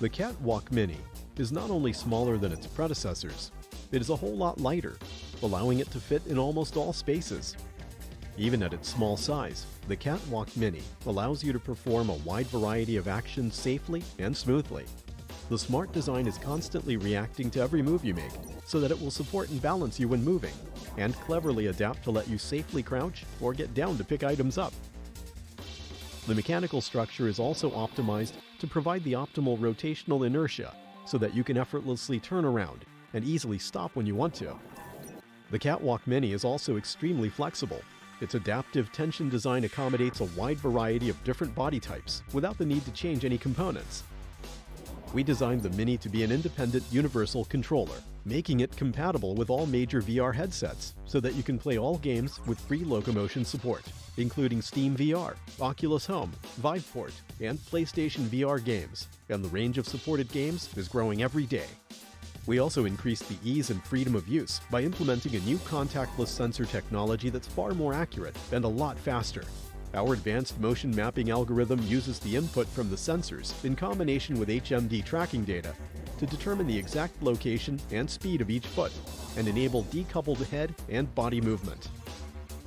The Catwalk Mini is not only smaller than its predecessors, it is a whole lot lighter, allowing it to fit in almost all spaces. Even at its small size, the Catwalk Mini allows you to perform a wide variety of actions safely and smoothly. The smart design is constantly reacting to every move you make, so that it will support and balance you when moving, and cleverly adapt to let you safely crouch or get down to pick items up. The mechanical structure is also optimized to provide the optimal rotational inertia so that you can effortlessly turn around and easily stop when you want to. The Catwalk Mini is also extremely flexible. Its adaptive tension design accommodates a wide variety of different body types without the need to change any components. We designed the Mini to be an independent universal controller, making it compatible with all major VR headsets so that you can play all games with free locomotion support, including Steam VR, Oculus Home, Viveport, and PlayStation VR games, and the range of supported games is growing every day. We also increased the ease and freedom of use by implementing a new contactless sensor technology that's far more accurate and a lot faster. Our advanced motion mapping algorithm uses the input from the sensors in combination with HMD tracking data to determine the exact location and speed of each foot and enable decoupled head and body movement.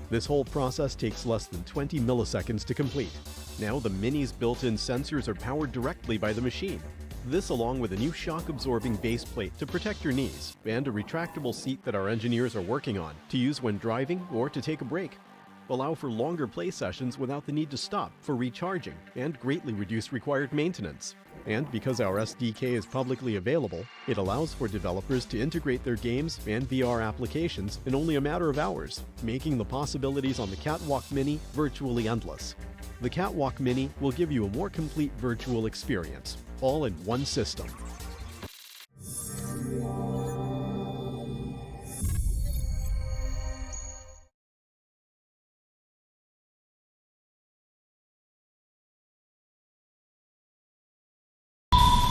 This whole process takes less than 20 milliseconds to complete. Now the Mini's built-in sensors are powered directly by the machine. This, along with a new shock-absorbing base plate to protect your knees and a retractable seat that our engineers are working on to use when driving or to take a break, allow for longer play sessions without the need to stop for recharging and greatly reduce required maintenance. And because our SDK is publicly available, it allows for developers to integrate their games and VR applications in only a matter of hours, making the possibilities on the Catwalk Mini virtually endless. The Catwalk Mini will give you a more complete virtual experience, all in one system.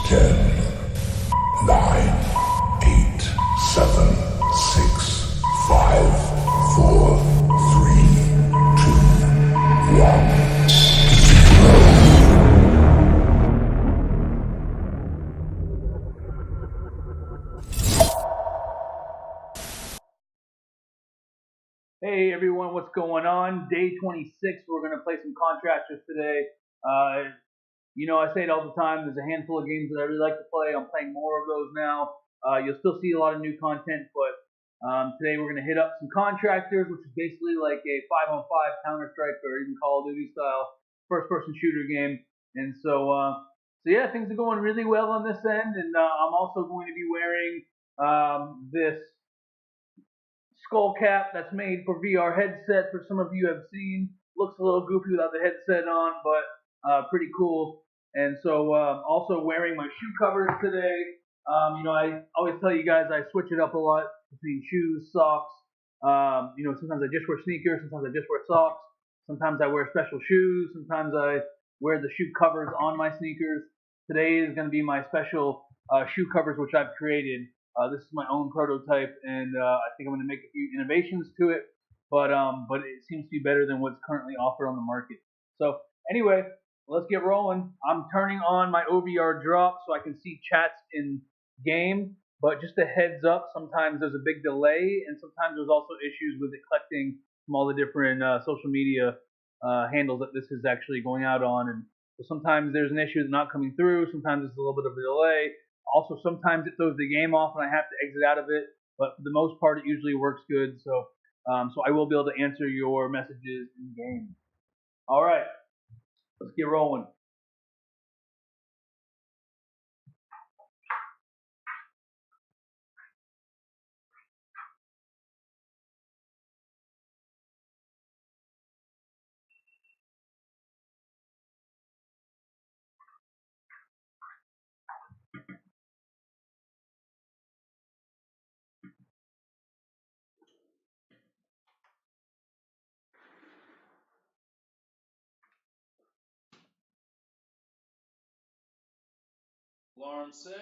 Ten, nine, eight, seven, six, five, four, three, two, one. Hey everyone, what's going on? Day 26, we're going to play some Contractors today. I say it all the time, there's a handful of games that I really like to play. I'm playing more of those now. You'll still see a lot of new content, but today we're going to hit up some Contractors, which is basically like a 5-on-5 Counterstrike or even Call of Duty style first-person shooter game. And so yeah, things are going really well on this end, and I'm also going to be wearing this skull cap that's made for VR headset. For some of you have seen, looks a little goofy without the headset on, but pretty cool. And so also wearing my shoe covers today. I always tell you guys I switch it up a lot between shoes, socks. Sometimes I just wear sneakers, sometimes I just wear socks. Sometimes I wear special shoes. Sometimes I wear the shoe covers on my sneakers. Today is going to be my special shoe covers, which I've created. This is my own prototype, and I think I'm going to make a few innovations to it, but it seems to be better than what's currently offered on the market. So anyway, let's get rolling. I'm turning on my OVR drop so I can see chats in game, but just a heads up, sometimes there's a big delay, and sometimes there's also issues with it collecting from all the different social media handles that this is actually going out on, and so sometimes there's an issue that's not coming through, sometimes it's a little bit of a delay. Also, sometimes it throws the game off and I have to exit out of it, but for the most part, it usually works good. So I will be able to answer your messages in game. All right, let's get rolling. Alarm set.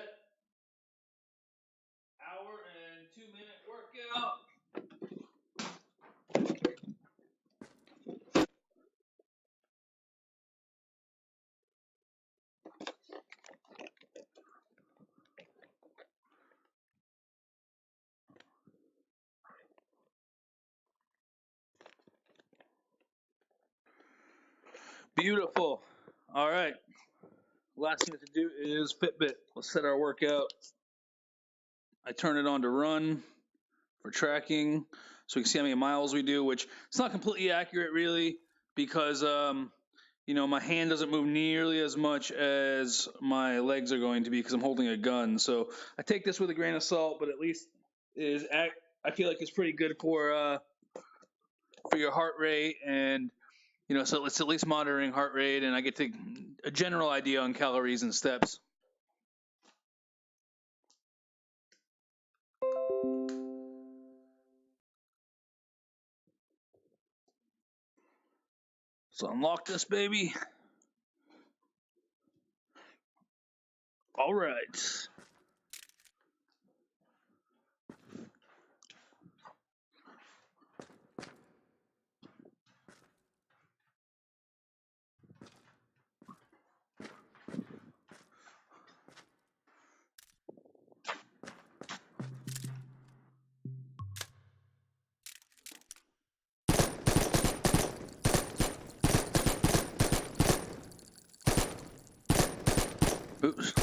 Hour and 2-minute workout. Beautiful. All right. Last thing to do is Fitbit. Let's set our workout. I turn it on to run for tracking, so we can see how many miles we do. Which it's not completely accurate, really, because my hand doesn't move nearly as much as my legs are going to be because I'm holding a gun. So I take this with a grain of salt, but at least I feel like it's pretty good for your heart rate, and so it's at least monitoring heart rate, and I get a general idea on calories and steps. So unlock this baby. All right. Oops.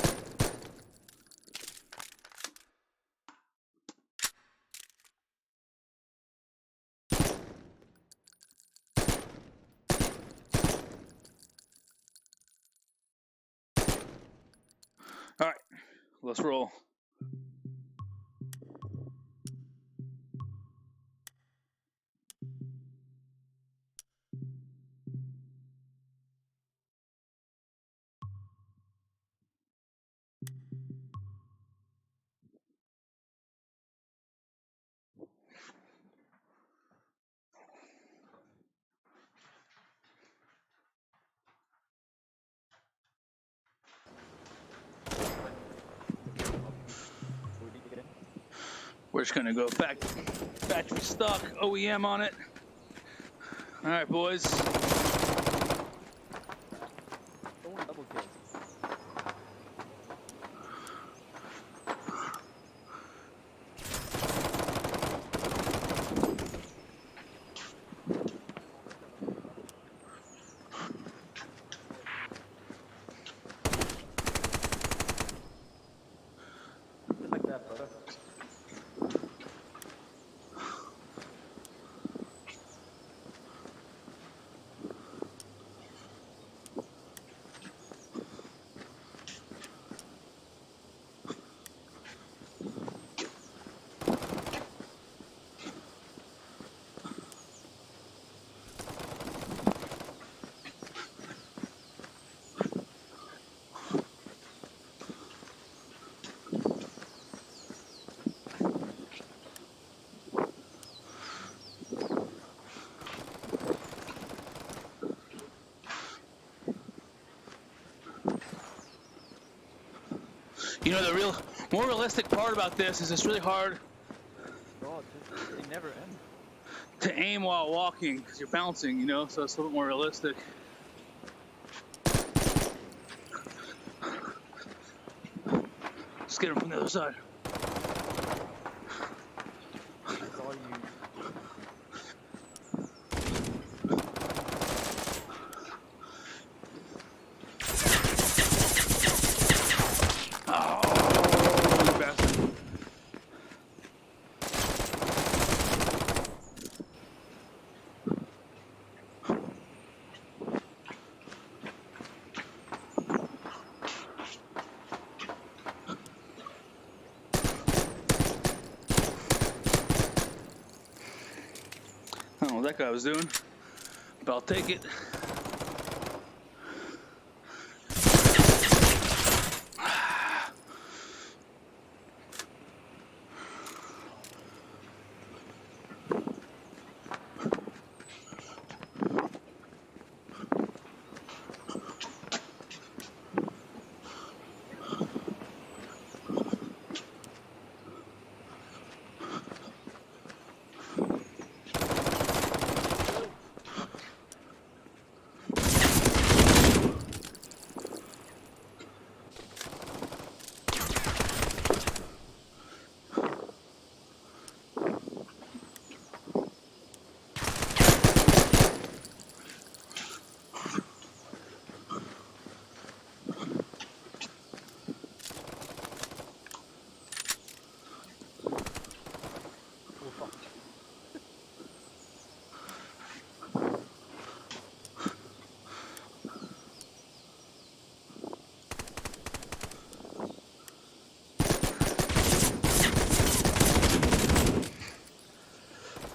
All right, let's roll. We're just gonna go factory stock OEM on it. All right, boys. The more realistic part about this is it's really hard They never end. to aim while walking because you're bouncing, so it's a little bit more realistic. Let's get him from the other side. That's all you. I don't know what that guy was doing, but I'll take it.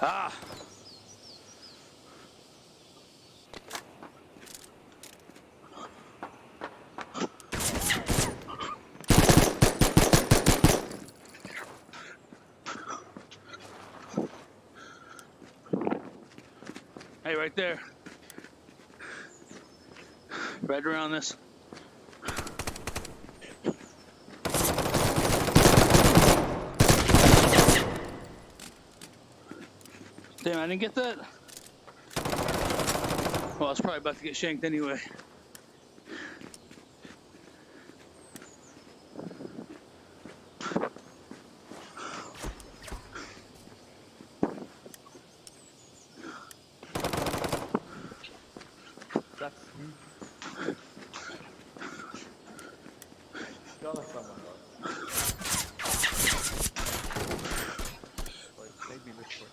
Ah! Hey, right there. Right around this. Damn, I didn't get that? Well, I was probably about to get shanked anyway. That's huge. Got someone though. Like maybe this way.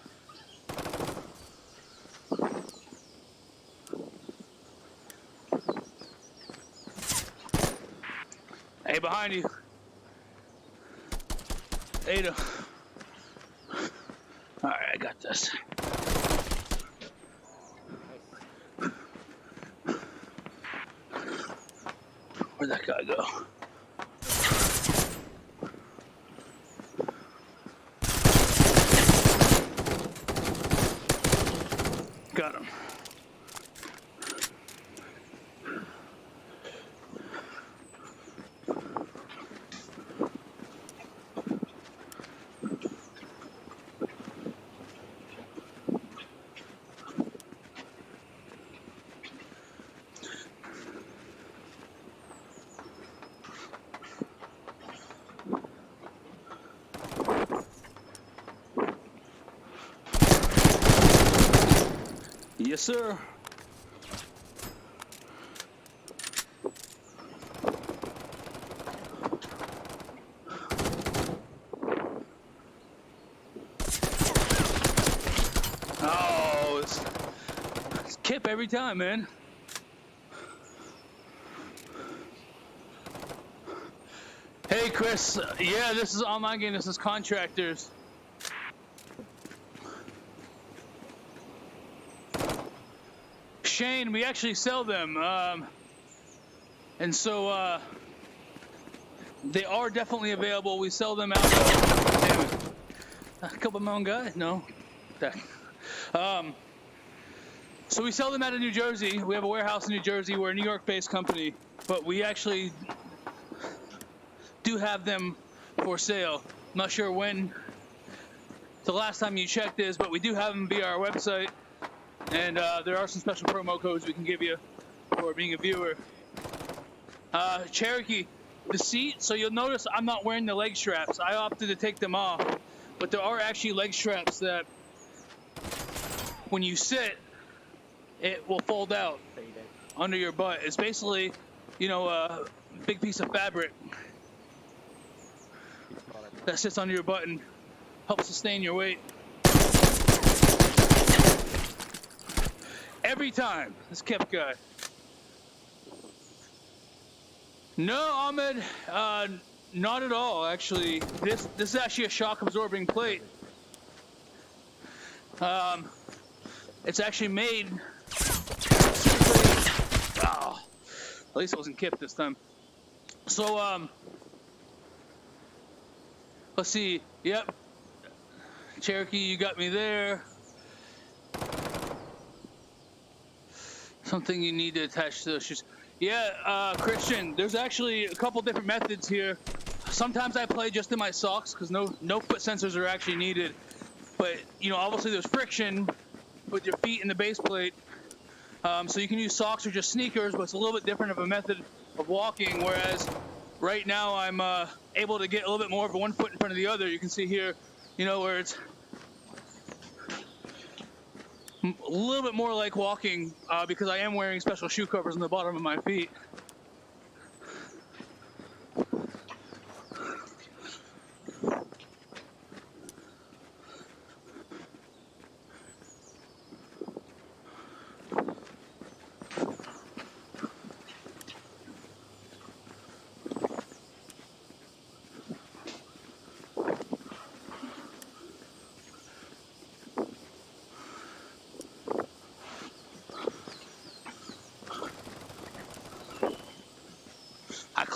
Hey, behind you. Ada. All right, I got this. Nice. Where'd that guy go? Got him. Yes, sir. Oh, it's Kip every time, man. Hey, Chris. Yeah, this is online game. This is Contractors. Shane, we actually sell them. And so they are definitely available. We sell them out. Damn it. A couple of my own guys? No. So we sell them out of New Jersey. We have a warehouse in New Jersey. We're a New York-based company, but we actually do have them for sale. I'm not sure when the last time you checked is, but we do have them via our website, and there are some special promo codes we can give you for being a viewer. Cherokee, the seat, so you'll notice I'm not wearing the leg straps. I opted to take them off, but there are actually leg straps that when you sit, it will fold out under your butt. It's basically, you know, a big piece of fabric that sits under your butt and helps sustain your weight. Every time, this Kip guy. No, Ahmed, not at all, actually. This is actually a shock absorbing plate. It's actually made oh, at least it wasn't Kip this time. So, let's see. Yep. Cherokee, you got me there. Something you need to attach to those shoes. Yeah, Christian, there's actually a couple different methods here. Sometimes I play just in my socks because no foot sensors are actually needed. But, you know, obviously there's friction with your feet in the base plate. So you can use socks or just sneakers, but it's a little bit different of a method of walking. Whereas right now I'm able to get a little bit more of one foot in front of the other. You can see here, you know, where it's a little bit more like walking because I am wearing special shoe covers on the bottom of my feet.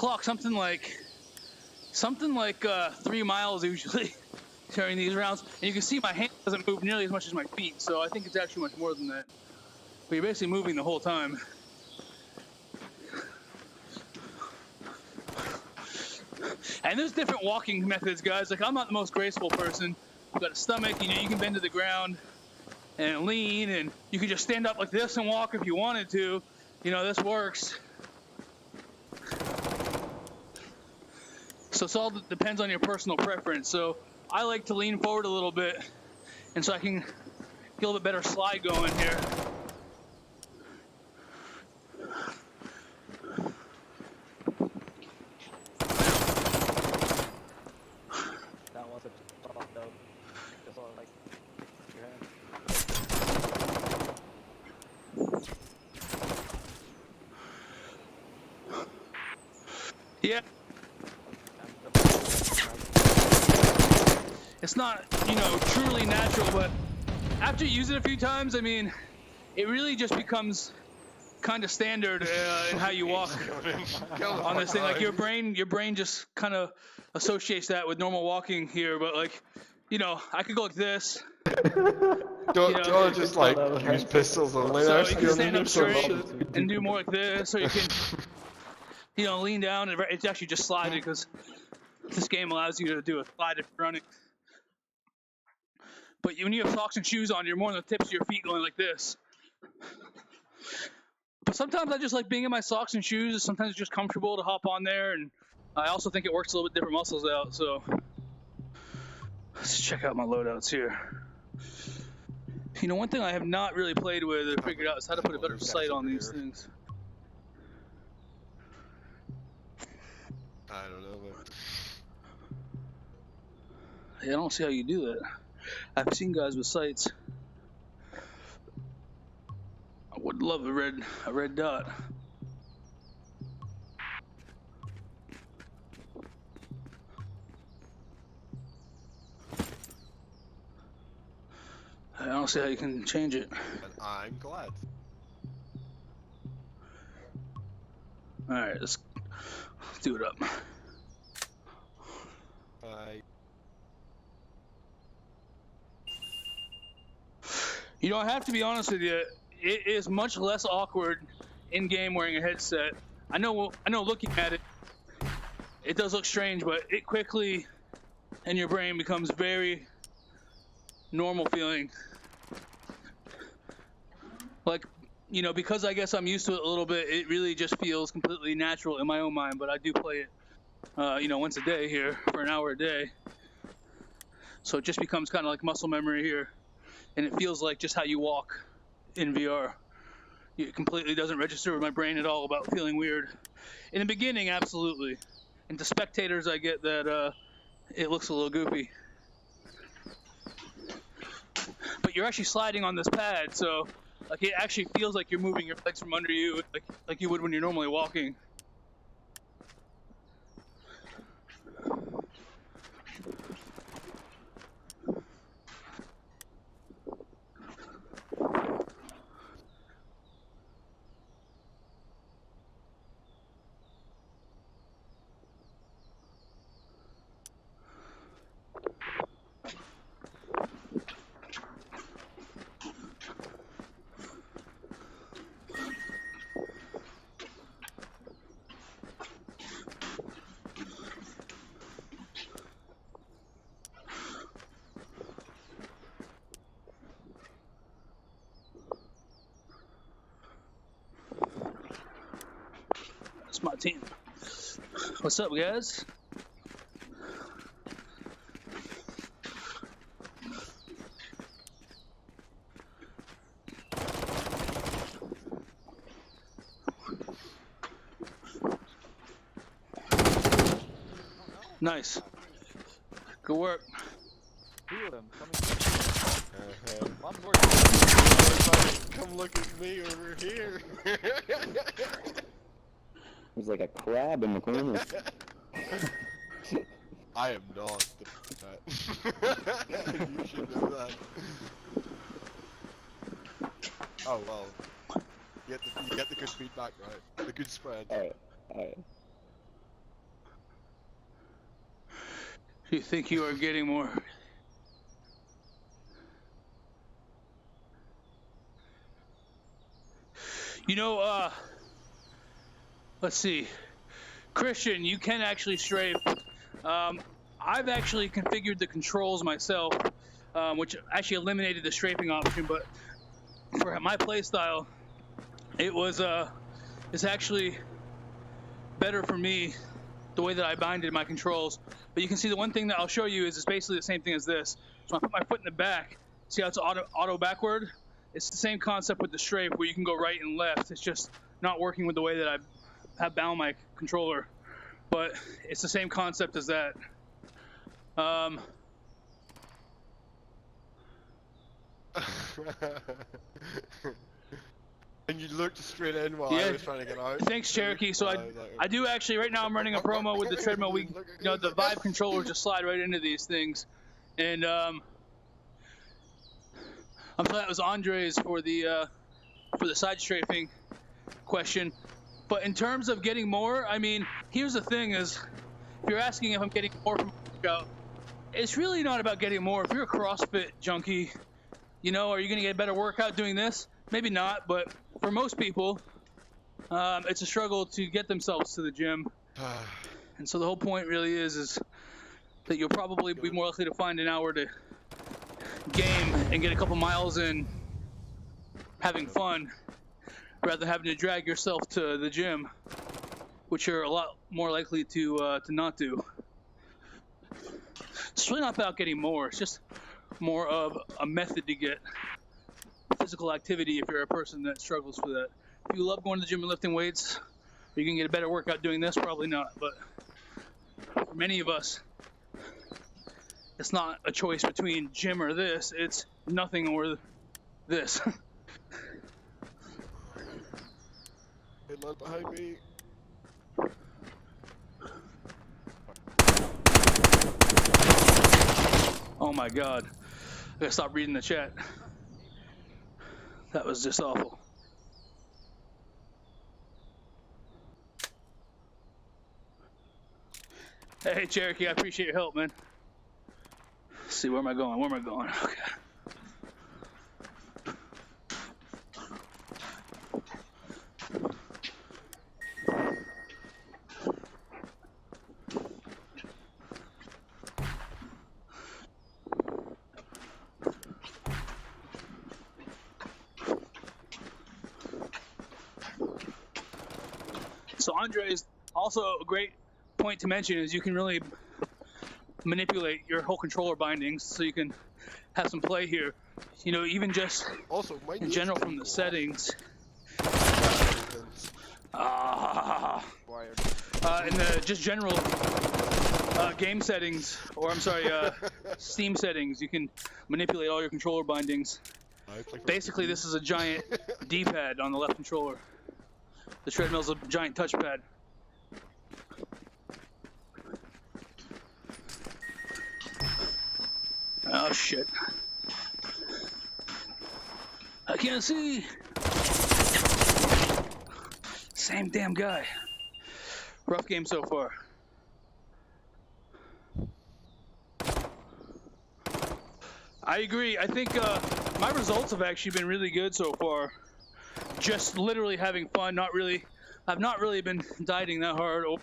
clock something like 3 miles usually during these rounds, and you can see my hand doesn't move nearly as much as my feet, so I think it's actually much more than that. But you're basically moving the whole time. And there's different walking methods, guys. Like, I'm not the most graceful person. You've got a stomach, you know, you can bend to the ground and lean, and you can just stand up like this and walk if you wanted to. You know, this works. So it all depends on your personal preference. So I like to lean forward a little bit, and so I can get a little bit better slide going here. That was a tough though. Just all like your hand. Yeah. It's not, you know, truly natural, but after you use it a few times, I mean, it really just becomes kind of standard in how you walk on this thing. Like your brain just kind of associates that with normal walking here. But like, you know, I could go like this. Don't just like use pistols only. So you can stand up straight and do more like this, or you can, you know, lean down. And it's actually just sliding because this game allows you to do a slide if you're running. But when you have socks and shoes on, you're more on the tips of your feet going like this. But sometimes I just like being in my socks and shoes. Sometimes it's just comfortable to hop on there, and I also think it works a little bit different muscles out. So let's check out my loadouts here. You know, one thing I have not really played with or figured out is how to put a better sight on these things. I don't know, but Yeah, I don't see how you do that. I've seen guys with sights. I would love a red dot. I don't see how you can change it. and I'm glad. Alright, let's do it up. You know, I have to be honest with you, it is much less awkward in-game wearing a headset. I know looking at it, it does look strange, but it quickly in your brain becomes very normal feeling. Like, you know, because I guess I'm used to it a little bit, it really just feels completely natural in my own mind, but I do play it, you know, once a day here for an hour a day. So it just becomes kind of like muscle memory here. And it feels like just how you walk in VR. It completely doesn't register with my brain at all about feeling weird. In the beginning, absolutely. And to spectators, I get that it looks a little goofy. But you're actually sliding on this pad, so like it actually feels like you're moving your legs from under you, like you would when you're normally walking. That's my team. What's up, guys? Nice. Good work. Two of them coming. One more. Come look at me over here. There's like a crab in the corner. I am not the that. You should know that. Oh well. You get the good feedback, right? The good spread. Alright, alright. You think you are getting more. You know, let's see. Christian, you can actually strafe. I've actually configured the controls myself, which actually eliminated the strafing option, but for my playstyle, it's actually better for me the way that I binded my controls. But you can see the one thing that I'll show you is it's basically the same thing as this. So I put my foot in the back. See how it's auto backward? It's the same concept with the strafe where you can go right and left. It's just not working with the way that I have bound my controller. But it's the same concept as that. And you looked straight in while I was trying to get out. Thanks, Cherokee. So I do actually, right now I'm running a promo with the treadmill. The Vive controller just slide right into these things. And I'm sorry, that was Andre's for the side strafing question. But in terms of getting more, I mean, here's the thing is, if you're asking if I'm getting more from a workout, it's really not about getting more. If you're a CrossFit junkie, are you going to get a better workout doing this? Maybe not, but for most people, it's a struggle to get themselves to the gym. And so the whole point really is that you'll probably be more likely to find an hour to game and get a couple miles in having fun rather than having to drag yourself to the gym, which you're a lot more likely to not do. It's really not about getting more. It's just more of a method to get physical activity if you're a person that struggles with that. If you love going to the gym and lifting weights, are you going to get a better workout doing this? Probably not. But for many of us, it's not a choice between gym or this. It's nothing or this. Hey, lad behind me. Oh my God. I gotta stop reading the chat. That was just awful. Hey, Cherokee, I appreciate your help, man. Let's see, where am I going? Where am I going? Okay. So Andre's also a great point to mention is you can really manipulate your whole controller bindings, so you can have some play here. Even just also, in general from the settings. In the just general game settings, or I'm sorry, Steam settings, you can manipulate all your controller bindings. Basically, this is a giant D-pad on the left controller. The treadmill's a giant touchpad. Oh shit. I can't see. Same damn guy. Rough game so far. I agree. I think my results have actually been really good so far. Just literally having fun, I've not really been dieting that hard or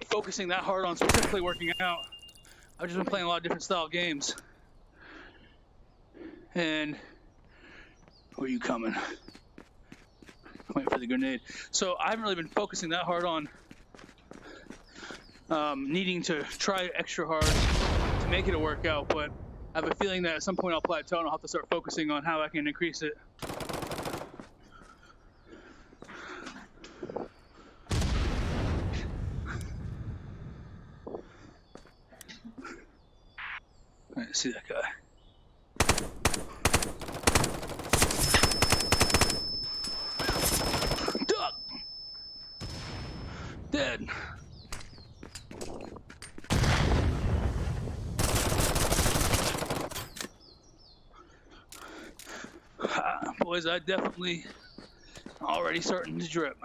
focusing that hard on specifically working out. I've just been playing a lot of different style games. And where are you coming? Waiting for the grenade. So I haven't really been focusing that hard on needing to try extra hard to make it a workout, but I have a feeling that at some point I'll plateau and I'll have to start focusing on how I can increase it. All right, see that guy. Duck! Dead. Boys, I definitely already starting to drip.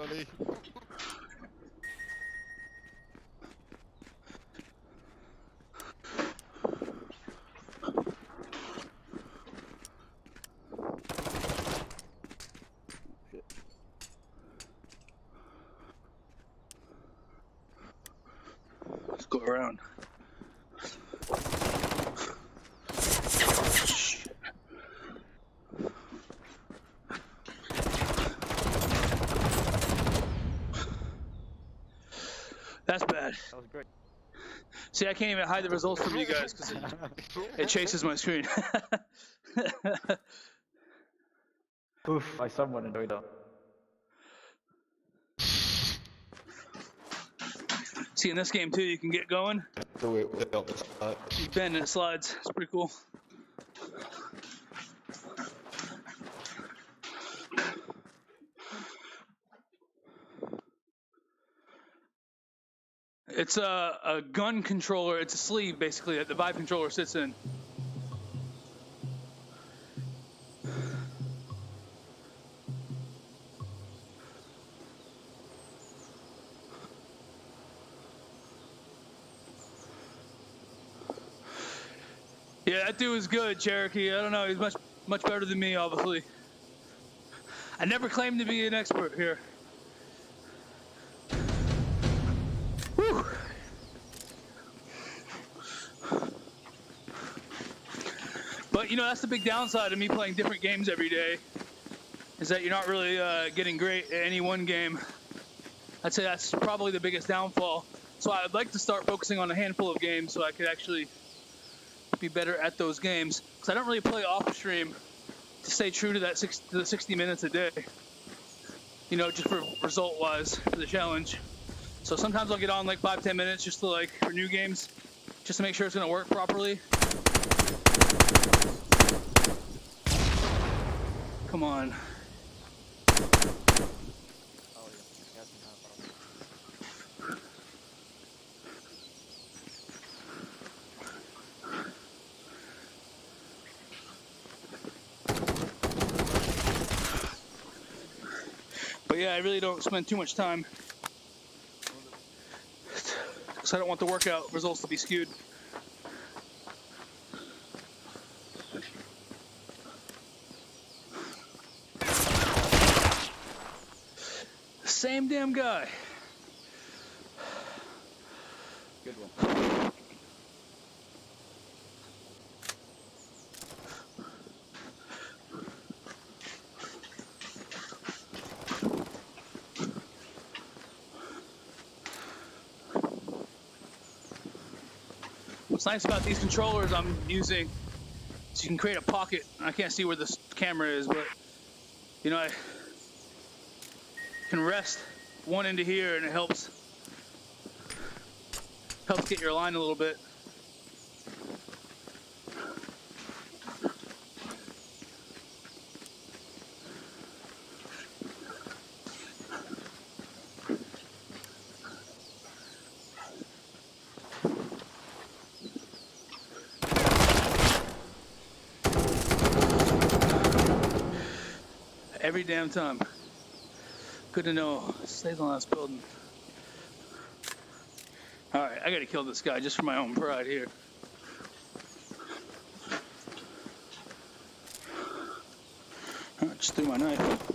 funny. Let's go around. That's bad. That was great. See, I can't even hide the results from you guys because it chases my screen. Oof, I somewhat enjoyed that. See, in this game too, you can get going, So wait, without the spot. you bend and it slides. It's pretty cool. It's a gun controller. It's a sleeve, basically, that the Vive controller sits in. Yeah, that dude was good, Cherokee. I don't know. He's much better than me, obviously. I never claimed to be an expert here. Whew. But, you know, that's the big downside of me playing different games every day, is that you're not really getting great at any one game. I'd say that's probably the biggest downfall. So I'd like to start focusing on a handful of games so I could actually be better at those games. Because I don't really play off stream to stay true to that 60 minutes a day. You know, just for result-wise, for the challenge. So sometimes I'll get on like 5-10 minutes just to like, for new games, just to make sure it's gonna work properly. Come on. Oh, yeah. That's not a problem. But yeah, I really don't spend too much time because I don't want the workout results to be skewed. Same damn guy. Good one. What's nice about these controllers I'm using is you can create a pocket. I can't see where this camera is, but you know, I can rest one into here and it helps get your line a little bit. Every damn time. Good to know. Stays on this building. Alright, I gotta kill this guy just for my own pride here. Alright, just threw my knife.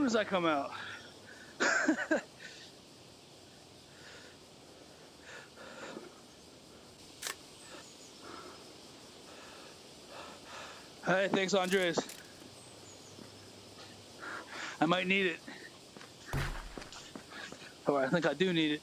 soon as I come out. Hey, thanks, Andres. I might need it. Or I think I do need it.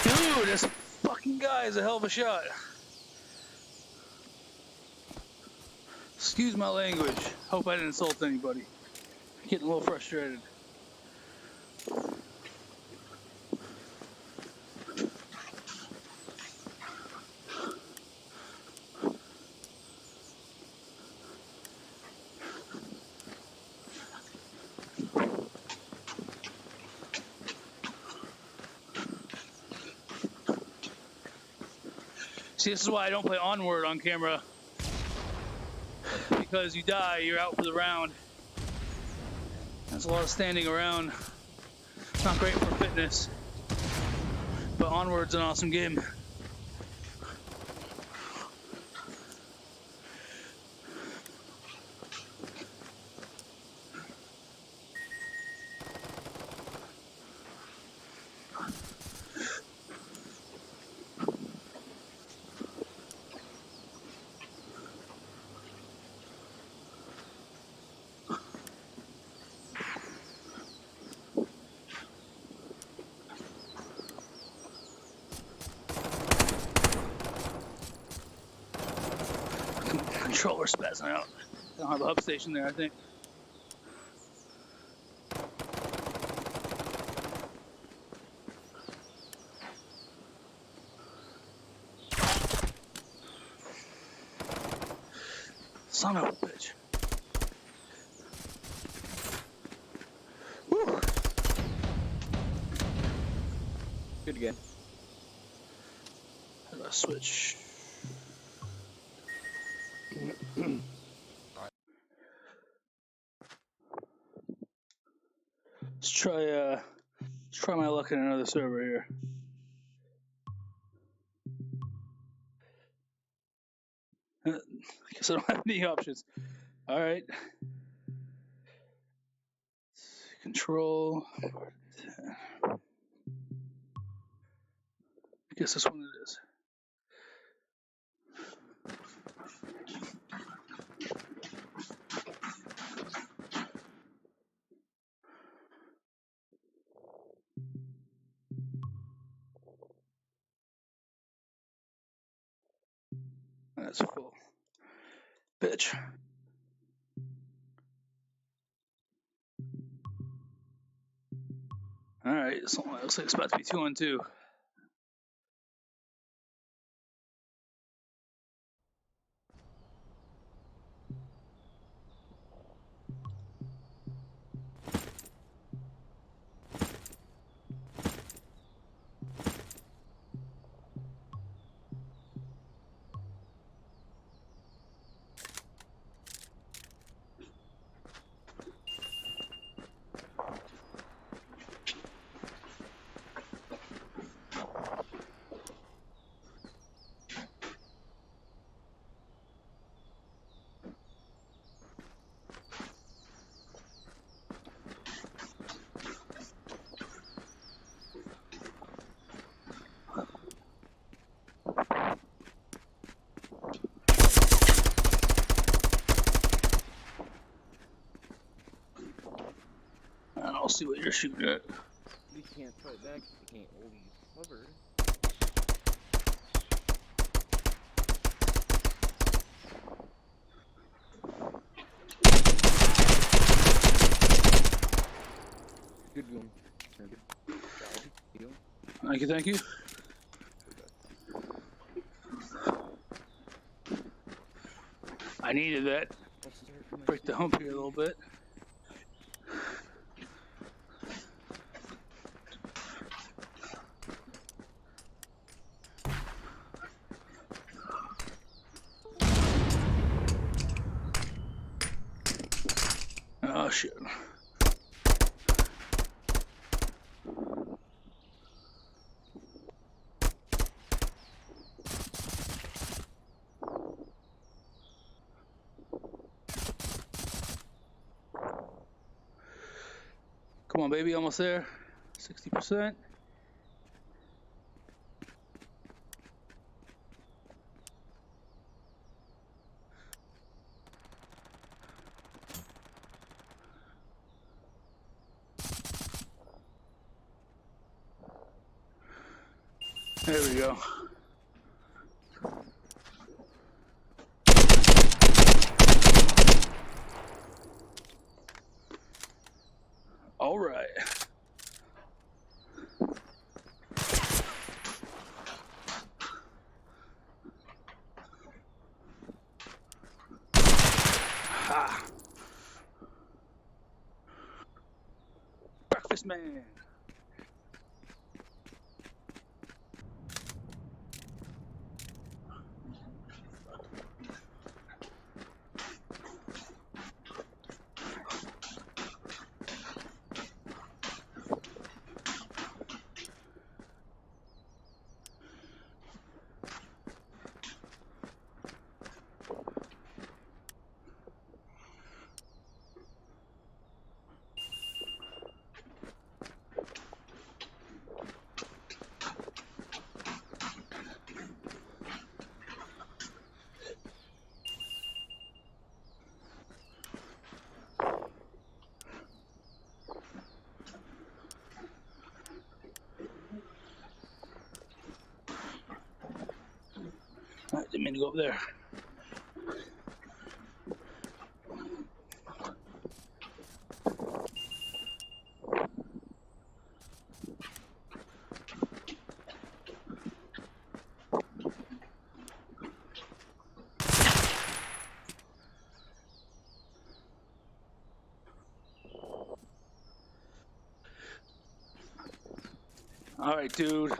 Dude, this fucking guy is a hell of a shot. Excuse my language. Hope I didn't insult anybody. Getting a little frustrated. See, this is why I don't play Onward on camera. Because you die, you're out for the round. That's a lot of standing around. It's not great for fitness. But Onward's an awesome game. Controller spazzing out. I don't have a hub station there, I think. Son of a bitch. Whew. Good again. How do I switch? Let's try my luck in another server here. I guess I don't have any options. All right. Control. I guess this one it is. That's full. Bitch. Alright, this one looks like it's about to be 2-on-2. And I'll see what you're shooting at. We can't fight back. We can't hold you covered. Good one. Good job. Thank you, thank you. I needed that. Break the hump here a little bit. shit. Come on, baby, almost there. 60%. There we go. All right. Ha. Breakfast man. I didn't mean to go up there. All right, dude.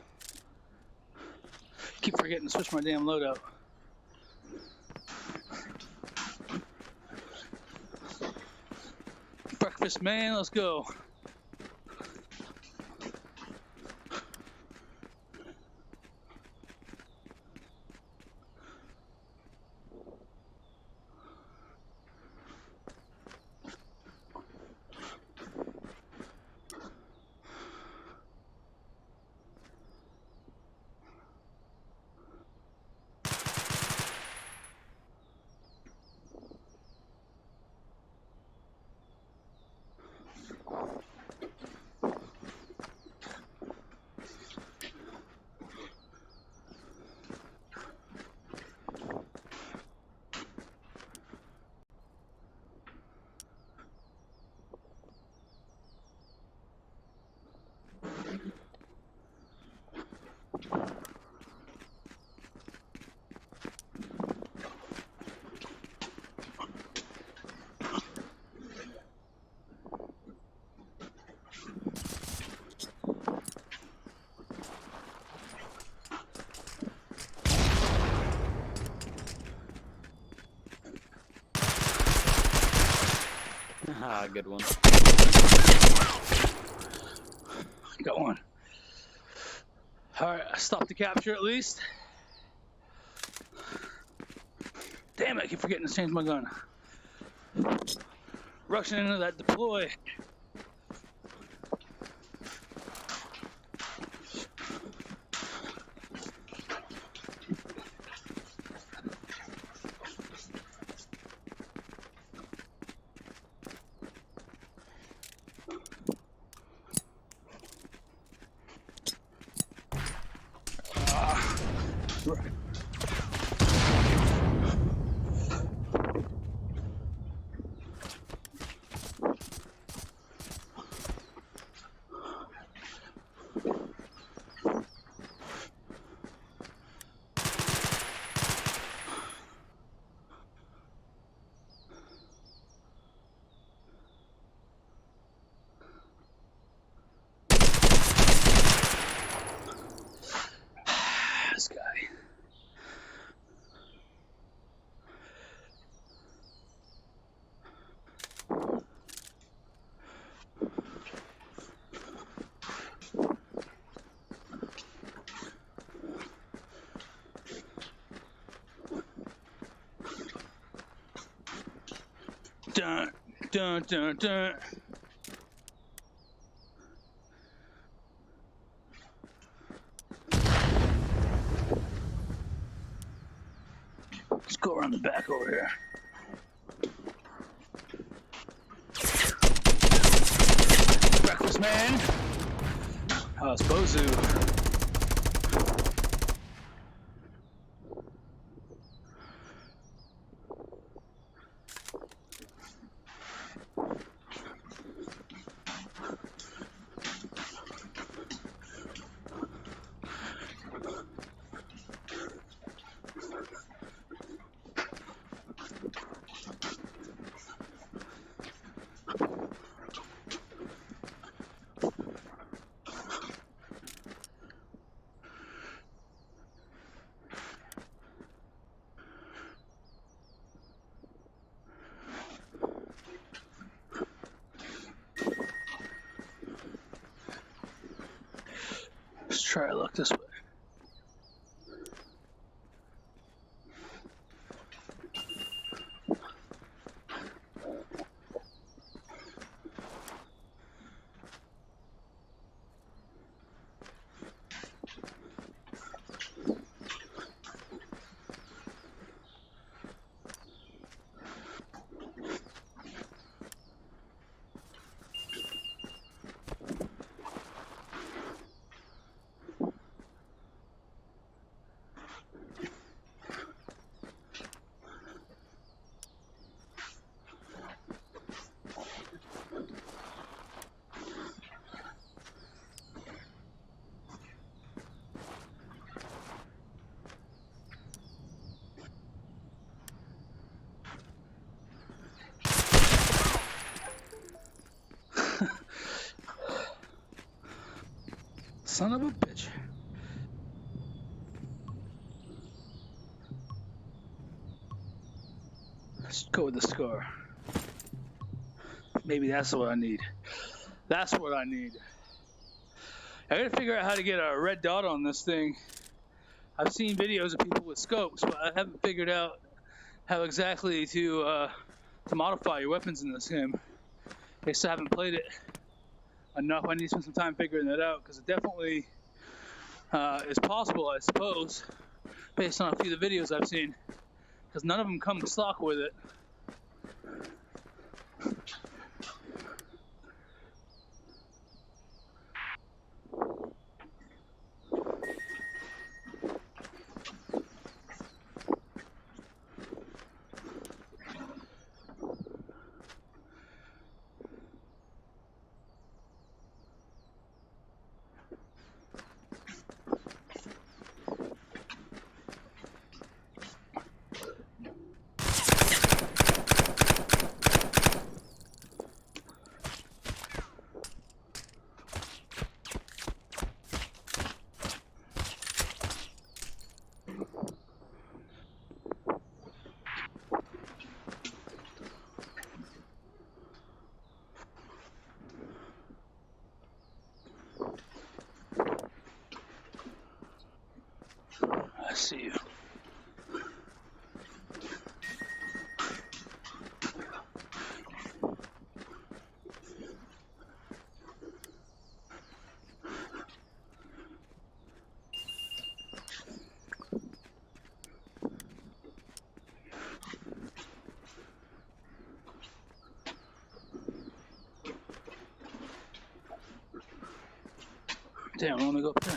Keep forgetting to switch my damn loadout. Breakfast man, let's go. Ah, good one. Got one. All right, I stopped the capture at least. Damn it, I keep forgetting to change my gun. Rushing into that deploy. Right. This guy. Dun, dun, dun, dun. Let's go around the back over here. Breakfast man. Spozu. Let's try to look this way. Son of a bitch. Let's go with the score. Maybe that's what I need. That's what I need. I gotta figure out how to get a red dot on this thing. I've seen videos of people with scopes, but I haven't figured out how exactly to modify your weapons in this game. I still haven't played it enough. I need to spend some time figuring that out, because it definitely is possible, I suppose, based on a few of the videos I've seen, because none of them come stock with it. I see you. Damn, I want to go up there.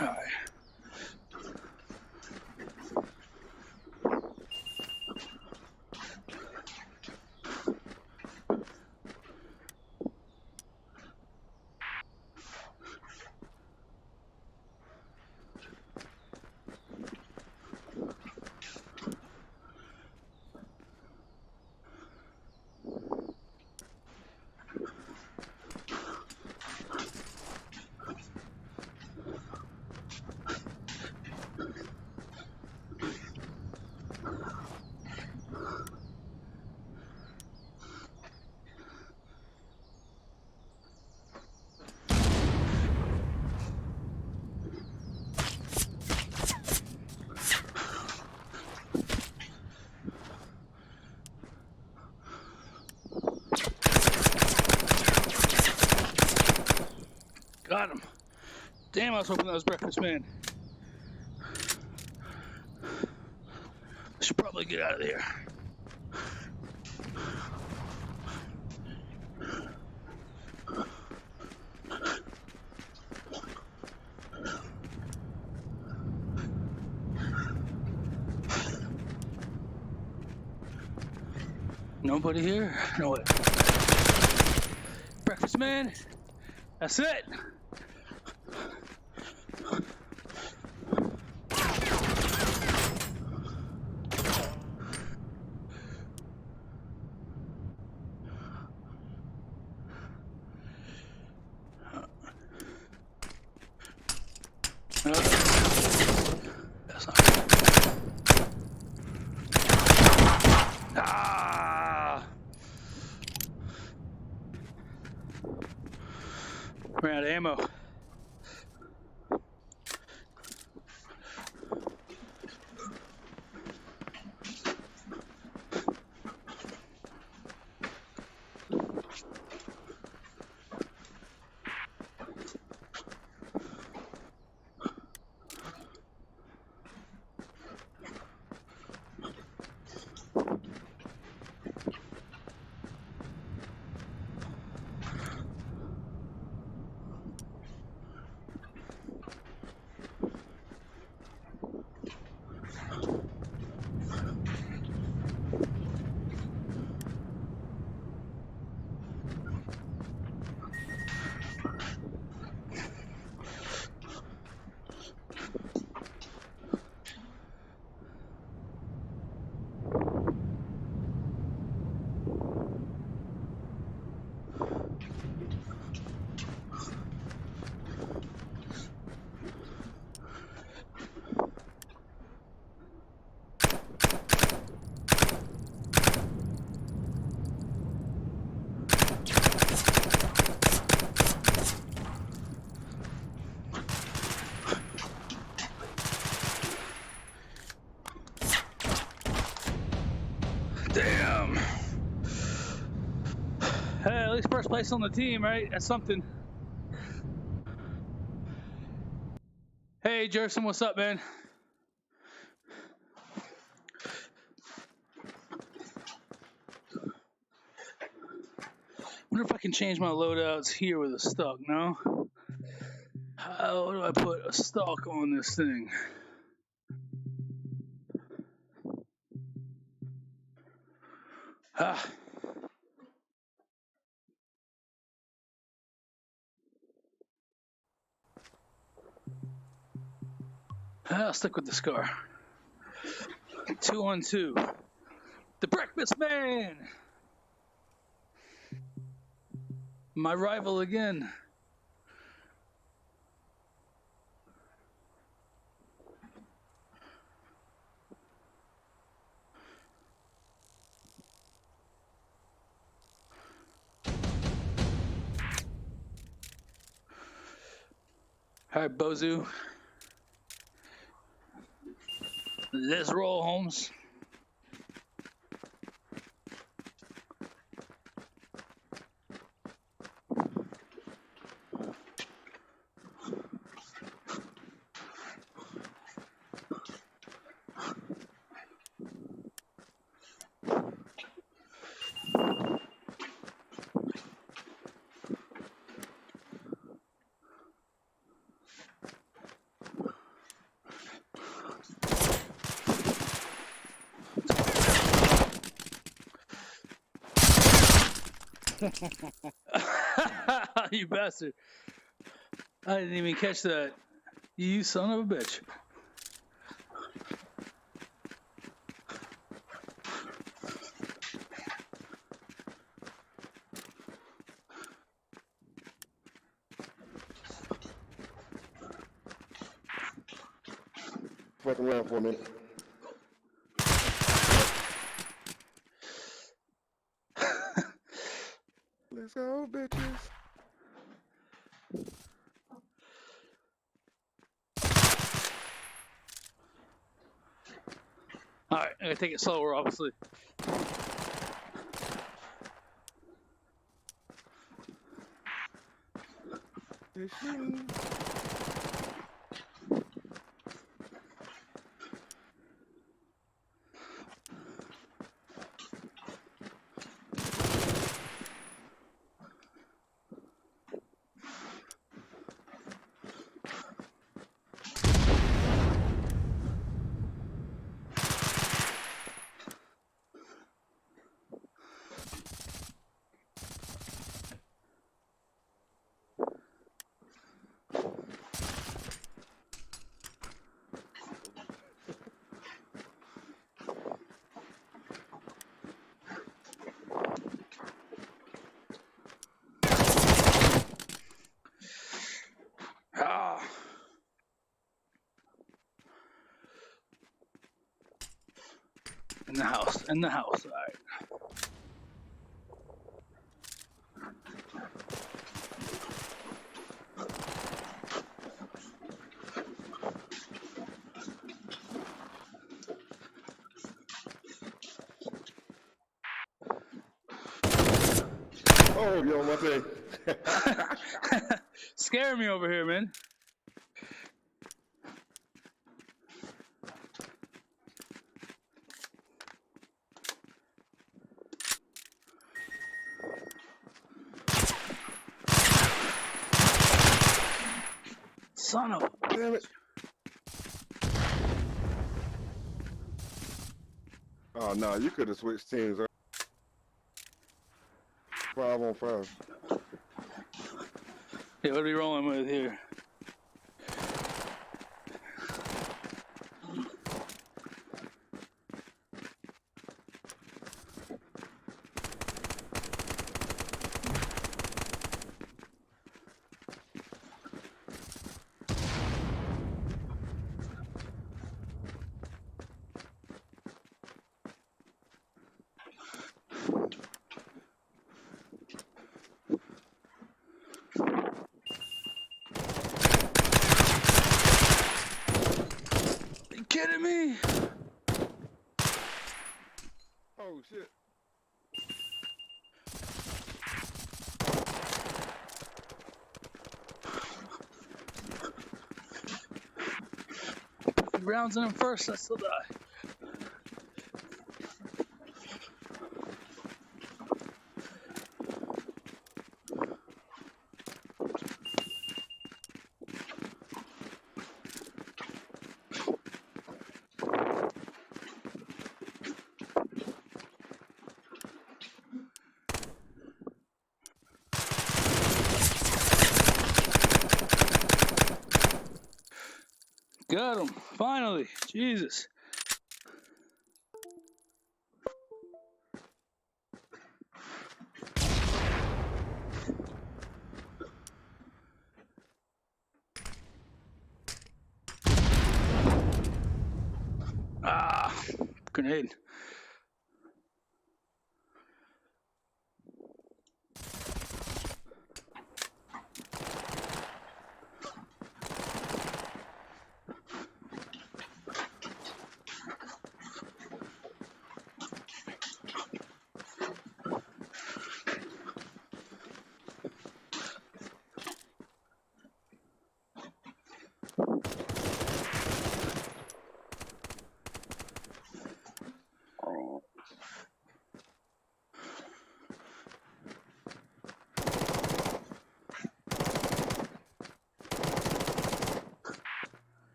All right. Damn, I was hoping that was Breakfast Man. Should probably get out of there. Nobody here? No way. Breakfast Man. That's it. That's not good. Ah! Ran out of ammo. Damn. Hey, at least first place on the team, right? That's something. Hey, Jerson, what's up, man? Wonder if I can change my loadouts here with a stock, no? How do I put a stock on this thing? Ah. I'll stick with the scar. 2-on-2. The Breakfast Man! My rival again. All right, Bozu. Let's roll, Holmes. You bastard. I didn't even catch that. You son of a bitch. Fucking around for a minute. Let's go, bitches. Alright, I gotta take it slower, obviously. They're shooting. In the house. In the house. All right. Oh, yo, my thing. Scaring me over here, man. Son of a... Damn it. Oh, no, you could have switched teams. 5-on-5. Yeah, what are we rolling with here? Are you kidding me? Oh, shit. Rounds in him first, I still die. Got him, finally. Jesus. Ah, grenade.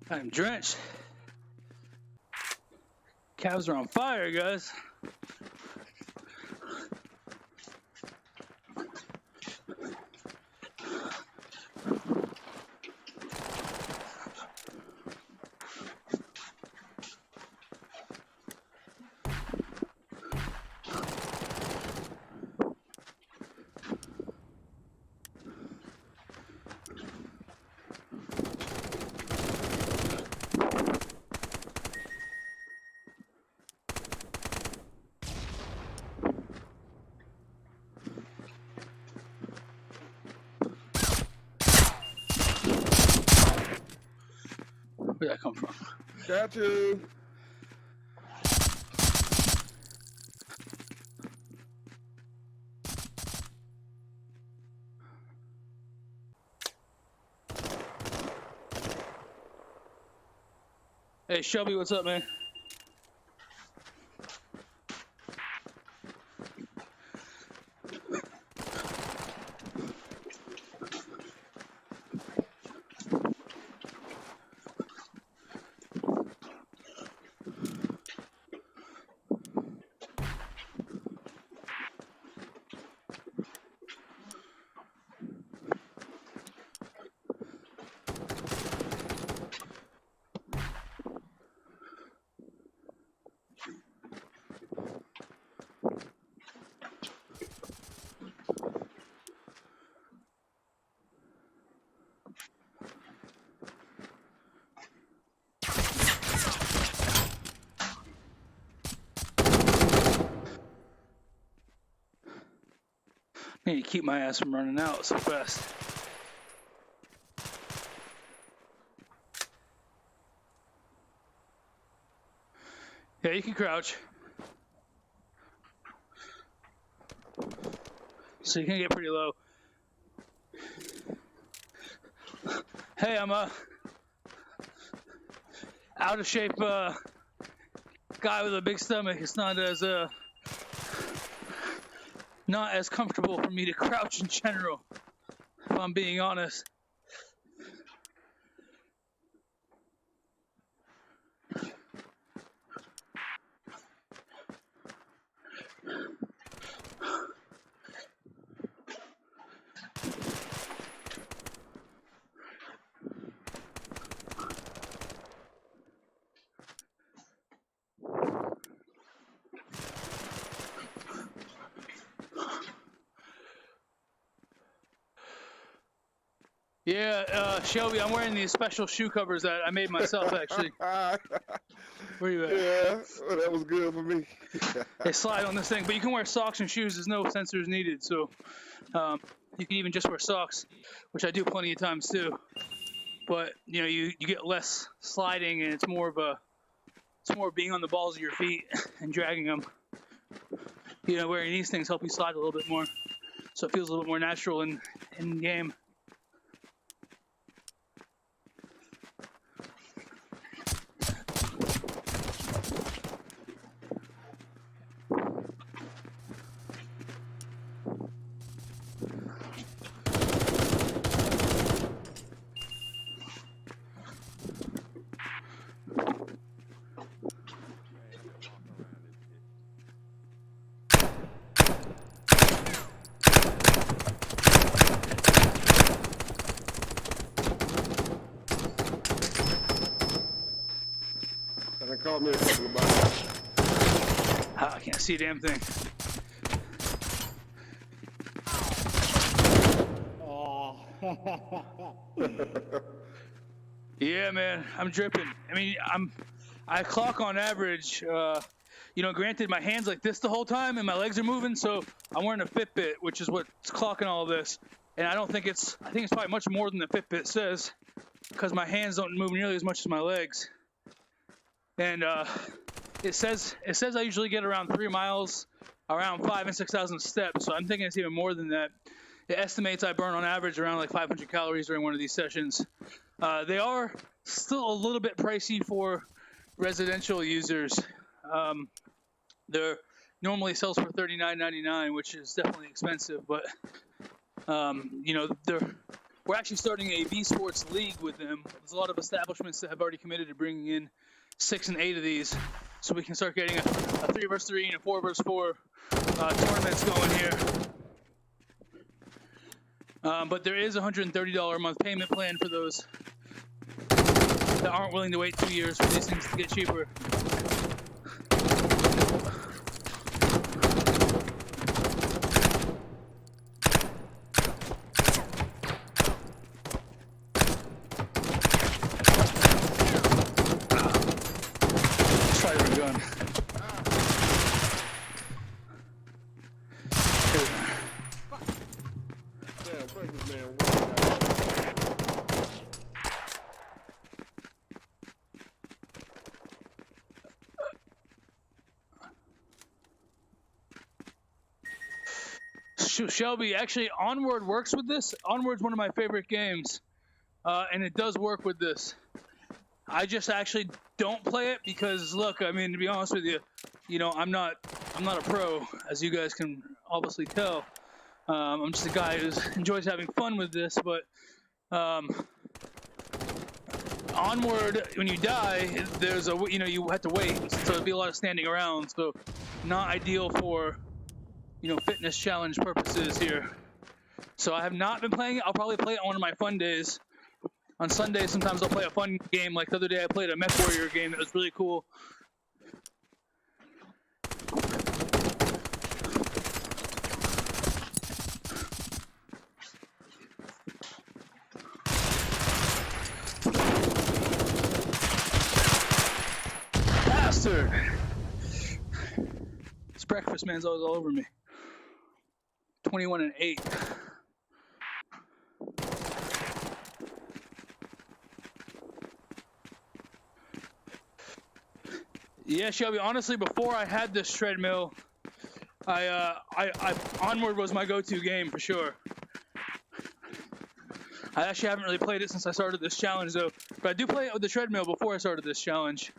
I'm drenched. Calves are on fire, guys. Where'd that come from? Got you. Hey, Shelby, what's up, man? I need to keep my ass from running out so fast. Yeah, you can crouch. So you can get pretty low. Hey, I'm a out of shape guy with a big stomach. It's not as comfortable for me to crouch in general, if I'm being honest. Yeah, Shelby, I'm wearing these special shoe covers that I made myself, actually. Where you at? Yeah, well, that was good for me. They slide on this thing, but you can wear socks and shoes. There's no sensors needed, so you can even just wear socks, which I do plenty of times too. But you know, you get less sliding, and it's more being on the balls of your feet and dragging them. You know, wearing these things help you slide a little bit more, so it feels a little bit more natural in game. They called me a couple of times. I can't see a damn thing. Yeah, man, I'm dripping. I mean, I clock on average. You know, granted, my hands like this the whole time, and my legs are moving, so I'm wearing a Fitbit, which is what's clocking all of this. And I think it's probably much more than the Fitbit says, because my hands don't move nearly as much as my legs. And it says I usually get around 3 miles, around 5,000 and 6,000 steps. So I'm thinking it's even more than that. It estimates I burn on average around like 500 calories during one of these sessions. They are still a little bit pricey for residential users. They're normally sells for $39.99, which is definitely expensive. But you know, we're actually starting a V Sports league with them. There's a lot of establishments that have already committed to bringing in 6 and 8 of these, so we can start getting a 3 versus 3 and a 4 versus 4 tournaments going here. But there is a $130 a month payment plan for those that aren't willing to wait 2 years for these things to get cheaper. Shelby, actually, Onward works with this. Onward's one of my favorite games, and it does work with this. I just actually don't play it because, look, I mean, to be honest with you, you know, I'm not a pro, as you guys can obviously tell. I'm just a guy who enjoys having fun with this, but Onward, when you die, there's you have to wait, so there'll be a lot of standing around, so not ideal for, you know, fitness challenge purposes here. So I have not been playing it. I'll probably play it on one of my fun days. On Sundays, sometimes I'll play a fun game. Like the other day, I played a Mech Warrior game that was really cool. Bastard! This breakfast man's always all over me. 21 and 8. Yeah, Shelby. Honestly, before I had this treadmill, Onward was my go-to game for sure. I actually haven't really played it since I started this challenge though, but I do play it with the treadmill before I started this challenge.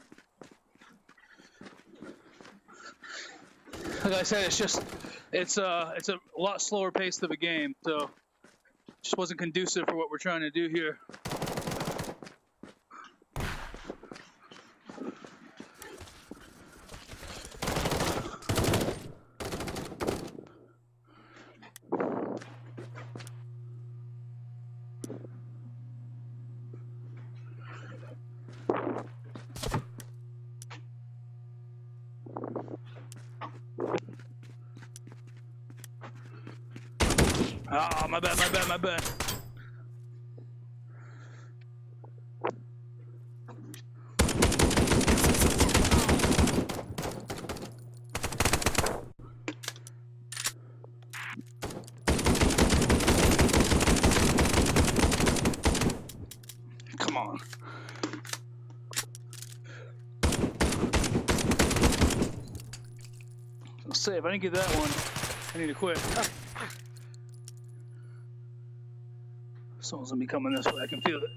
Like I said, it's a lot slower paced of a game, so just wasn't conducive for what we're trying to do here. Ah, my bad. Come on. Let's see, if I didn't get that one, I need to quit. Someone's gonna be coming this way, I can feel it.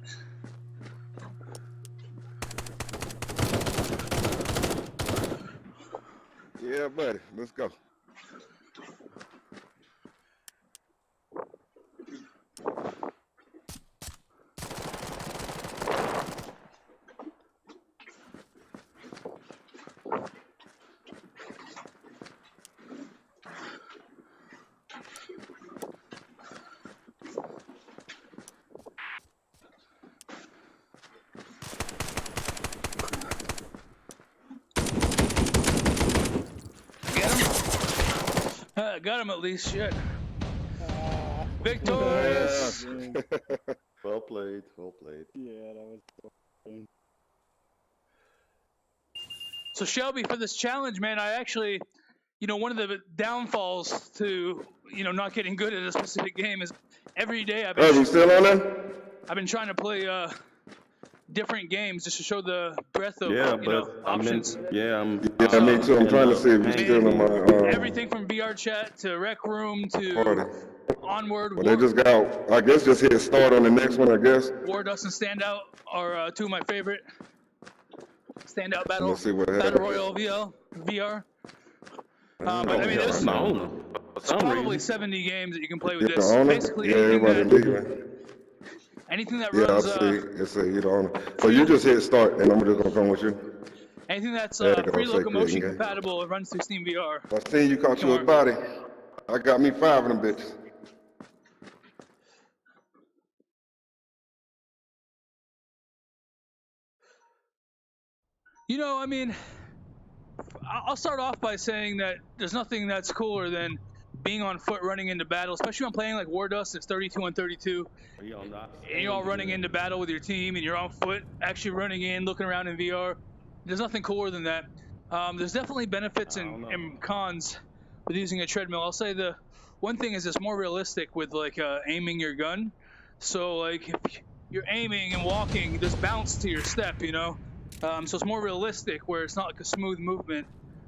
Yeah, buddy. Let's go. Got him at least, shit. Victorious! Well played, well played. Yeah, that was fun. So Shelby, for this challenge, man, I actually, one of the downfalls to, not getting good at a specific game is every day I've Oh, you still on there? been trying to play different games just to show the breadth of options. Me too. I'm trying to see if you're still in my Everything from VR chat to Rec Room to party. Onward. Well, they just got, I guess, just hit start on the next one, I guess. War Dust and Standout are two of my favorite. Standout Battle, Let's see what Battle happens. Royale VR. But I mean, there's probably 70 games that you can play with this. Basically, anything that Yeah, I runs, see. It's a hit on. So you just hit start, and I'm just gonna come with you. anything that's There you go, free say locomotion creating game. compatible, it runs through Steam VR. I seen you caught you a body. I got me 5 of them bitches. I mean, I'll start off by saying that there's nothing that's cooler than being on foot running into battle, especially when I'm playing like War Dust. It's 32 on 32, and you're all running into battle with your team, and you're on foot, actually running in, looking around in VR. There's nothing cooler than that. There's definitely benefits and cons with using a treadmill. I'll say the one thing is it's more realistic with like aiming your gun. So like if you're aiming and walking, there's bounce to your step, so it's more realistic where it's not like a smooth movement.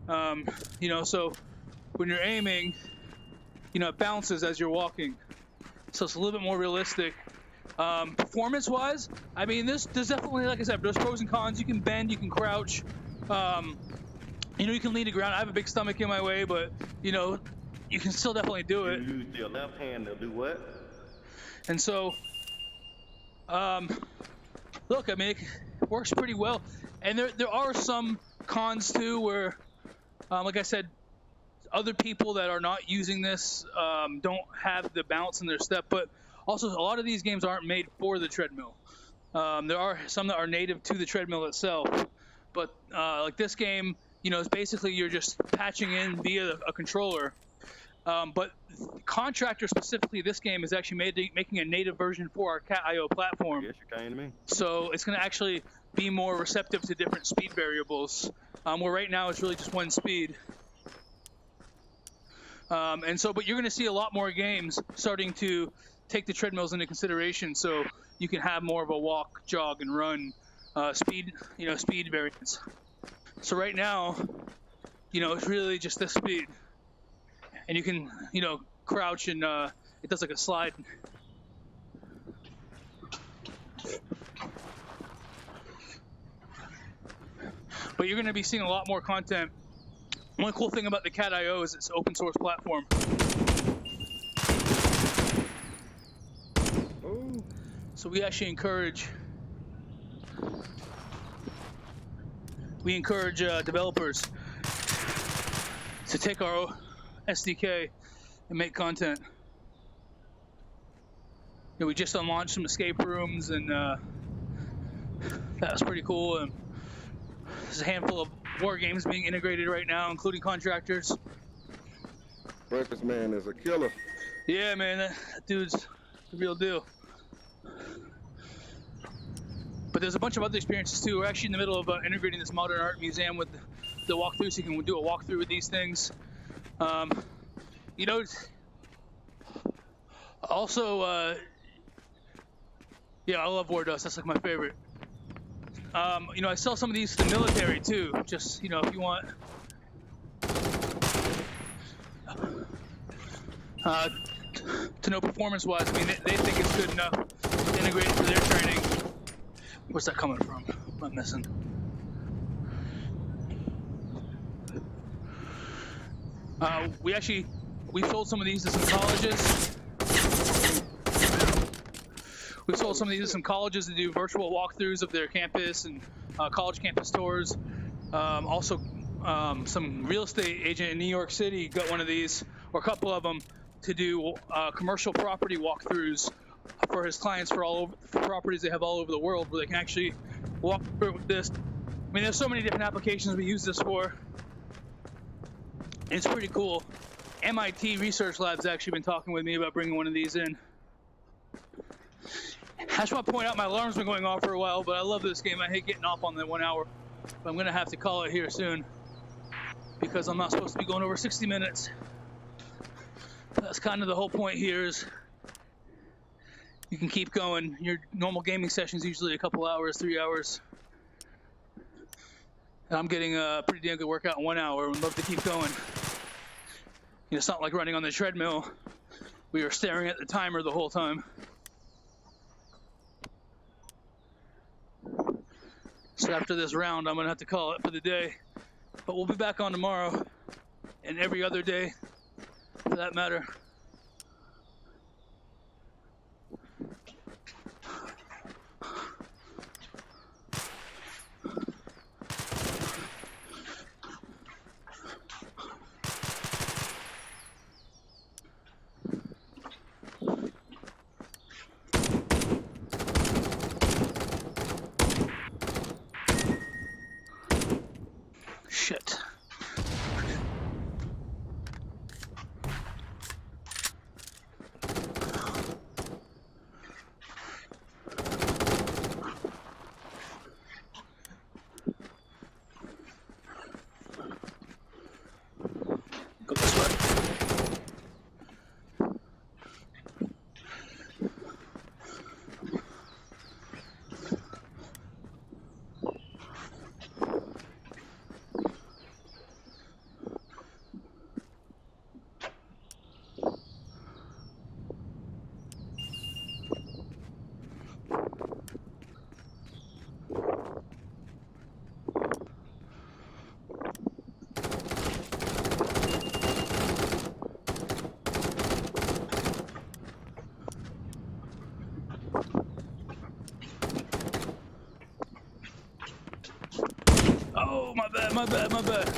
So when you're aiming, it bounces as you're walking. So it's a little bit more realistic. Performance-wise, I mean, there's definitely, like I said, there's pros and cons. You can bend, you can crouch, you can lean to ground. I have a big stomach in my way, but, you can still definitely do it. You use your left hand to do what? And so, look, I mean, it works pretty well. And there are some cons, too, where, like I said, other people that are not using this don't have the bounce in their step. But also, a lot of these games aren't made for the treadmill. There are some that are native to the treadmill itself. But like this game, it's basically you're just patching in via a controller. But Contractor specifically, this game is actually making a native version for our Cat.io platform. Yes, you're kind to me. So it's going to actually be more receptive to different speed variables. Where right now it's really just one speed. And so, but you're going to see a lot more games starting to take the treadmills into consideration, so you can have more of a walk, jog, and run speed, speed variance. So right now, it's really just this speed, and you can, crouch and it does like a slide. But you're going to be seeing a lot more content. One cool thing about the Cat.io is it's an open source platform. Oh. So we actually encourage developers to take our SDK and make content. We just launched some escape rooms, and that was pretty cool. And there's a handful of war games being integrated right now, including Contractors. Breakfast Man is a killer. Yeah, man, that dude's the real deal. But there's a bunch of other experiences too. We're actually in the middle of integrating this modern art museum with the walkthrough, so you can do a walkthrough with these things. Also, yeah, I love War Dust. That's like my favorite. I sell some of these to the military too. Just, if you want. To know performance-wise, I mean, they think it's good enough to integrate into their training. Where's that coming from? What am I missing? We sold some of these to some colleges. We sold some of these to some colleges to do virtual walkthroughs of their campus and college campus tours. Also, some real estate agent in New York City got one of these, or a couple of them, to do commercial property walkthroughs for his clients for properties they have all over the world, where they can actually walk through it with this. I mean, there's so many different applications we use this for. It's pretty cool. MIT Research Lab's actually been talking with me about bringing one of these in. I just want to point out my alarm's been going off for a while, but I love this game. I hate getting off on the 1 hour. But I'm going to have to call it here soon because I'm not supposed to be going over 60 minutes. That's kind of the whole point here is you can keep going. Your normal gaming session is usually a couple hours, 3 hours. And I'm getting a pretty damn good workout in 1 hour. I'd love to keep going. It's not like running on the treadmill. We are staring at the timer the whole time. So after this round, I'm going to have to call it for the day. But we'll be back on tomorrow and every other day, for that matter. Shit. Go this way. Oh, my bad, my bad, my bad.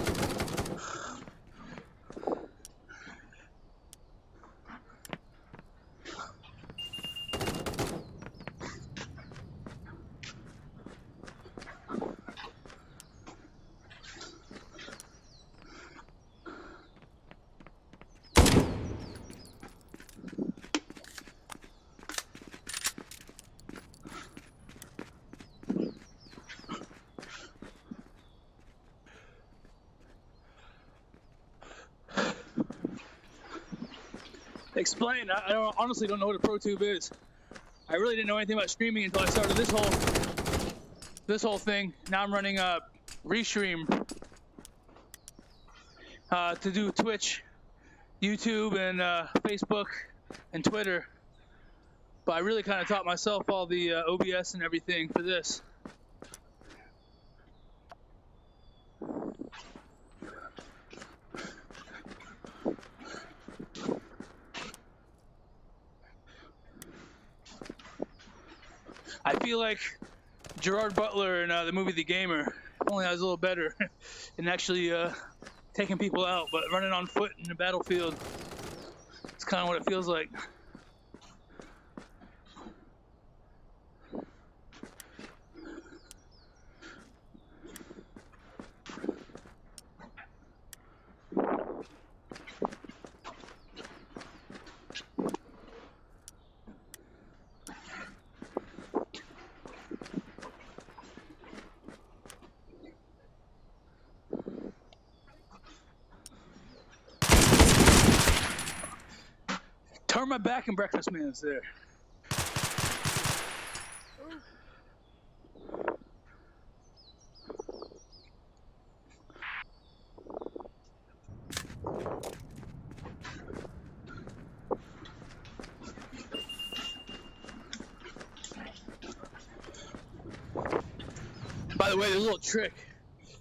Explain. Honestly don't know what a ProTube is. I really didn't know anything about streaming until I started this whole thing. Now I'm running a Restream to do Twitch, YouTube, and Facebook and Twitter. But I really kind of taught myself all the OBS and everything for this. I feel like Gerard Butler in the movie The Gamer. If only I was a little better in actually taking people out, but running on foot in the battlefield. It's kind of what it feels like. Turn my back and breakfast man's there. By the way, there's a little trick.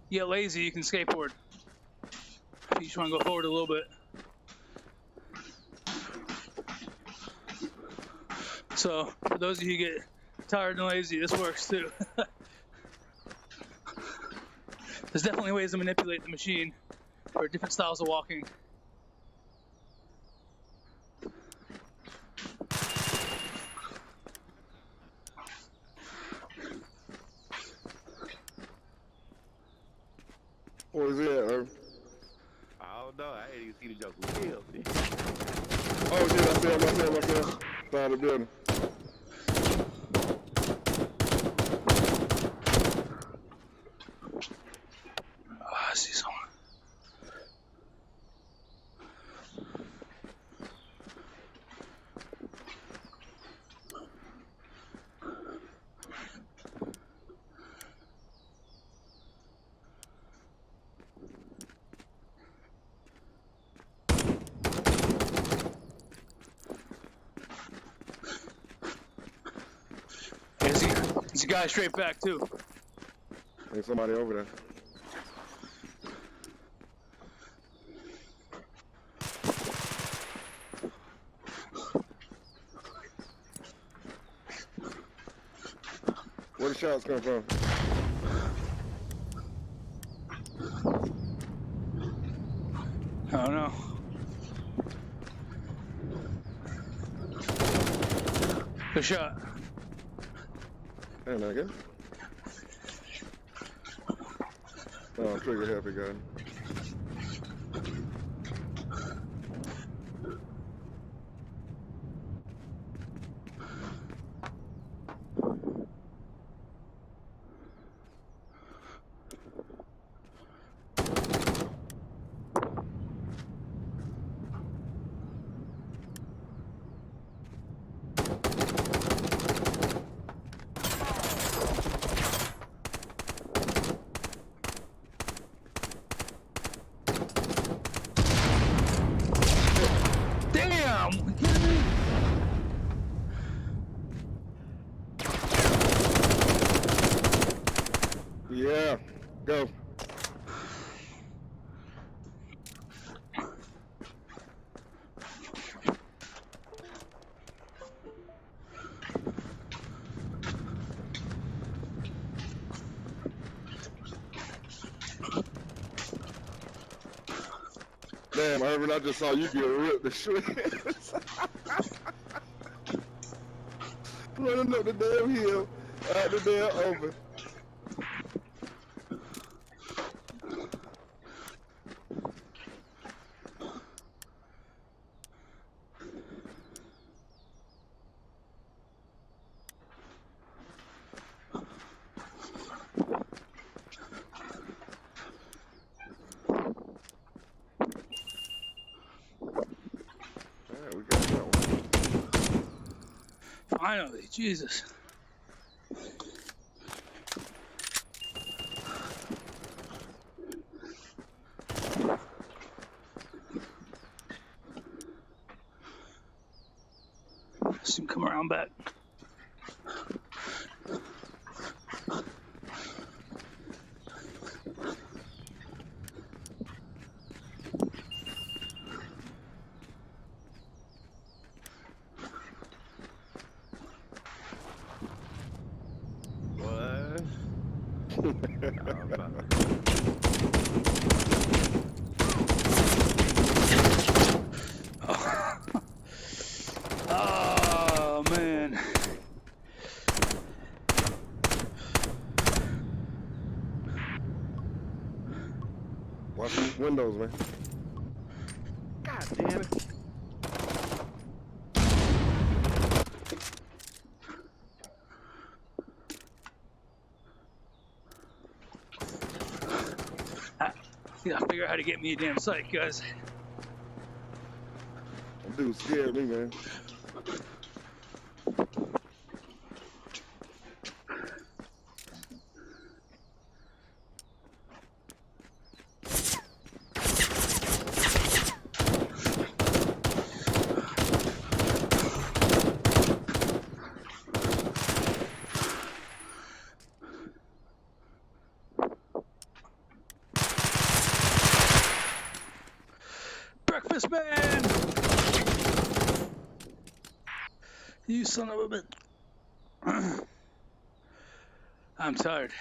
You get lazy, you can skateboard. If you just want to go forward a little bit. So, for those of you who get tired and lazy, this works too. There's definitely ways to manipulate the machine for different styles of walking. What was it, Irv? I don't know. I didn't even see the joke. Real. Oh, shit, I see myself. Side of the building. I see someone. There's a guy straight back too. There's somebody over there. Where the shots come from? I don't know. Good shot. Hey, nigga. Oh, trigger happy gun. Yeah, go. Damn, Irvin, I just saw you get ripped to shreds. Running up the damn hill, out the damn oven. We got Finally, Jesus. See him come around back. What? Oh, man. Watch the windows, man. God damn it. You gotta figure out how to get me a damn sight, guys. That dude scared me, man. Breakfast man! You son of a bitch. I'm tired.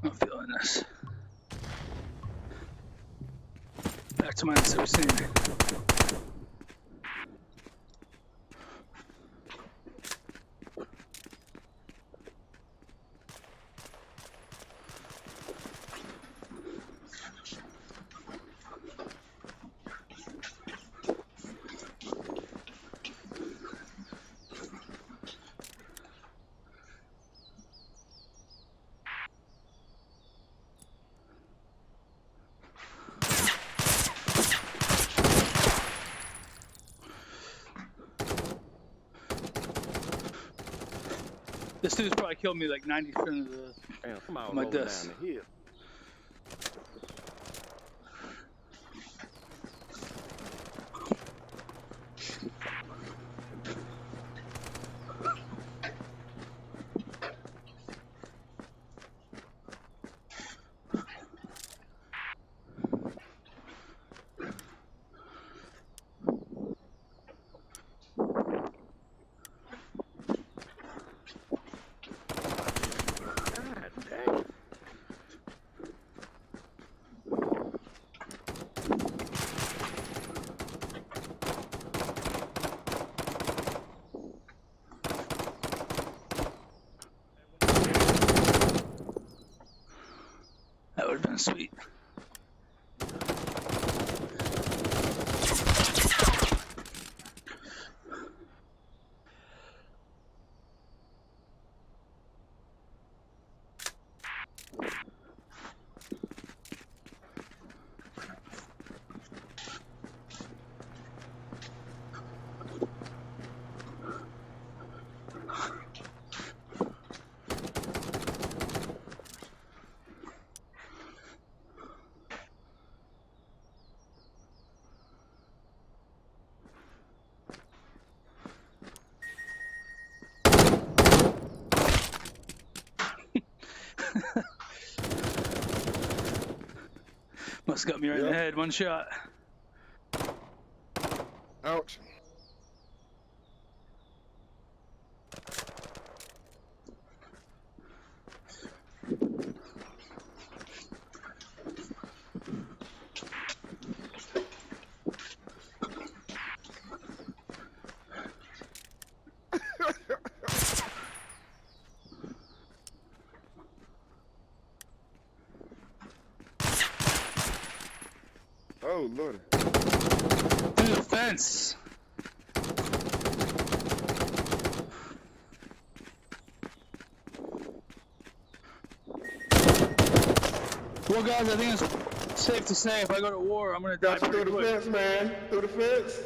I'm feeling this. Back to my scene. This dude's probably killed me like 90% of the Damn, come on, my rolling down deaths. the hill. God damn. That would have been sweet. Must got me right in the head, one shot. Ouch. lordy. Through the fence. Well, guys, I think it's safe to say if I go to war, I'm gonna die Got you pretty through the quick. fence, man. Through the fence.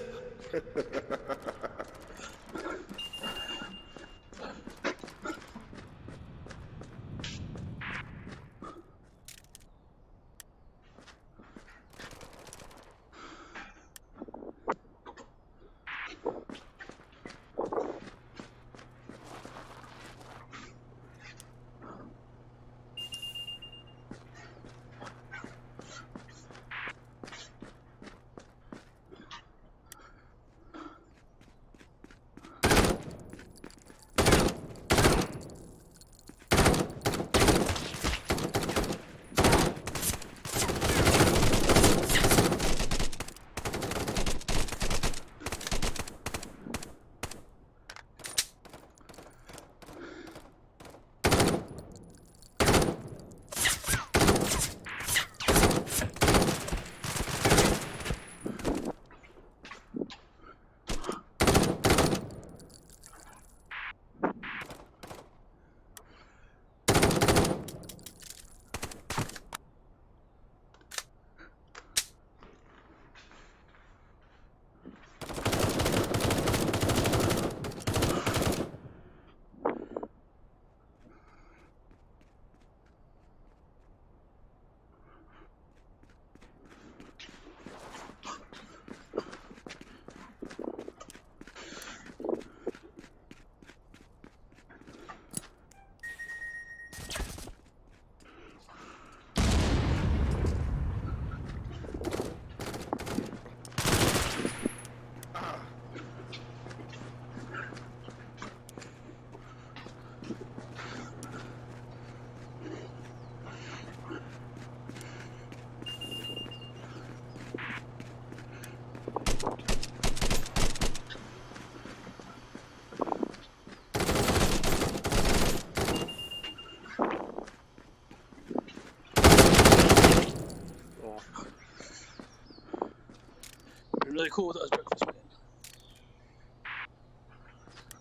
Be really cool with us breakfast man.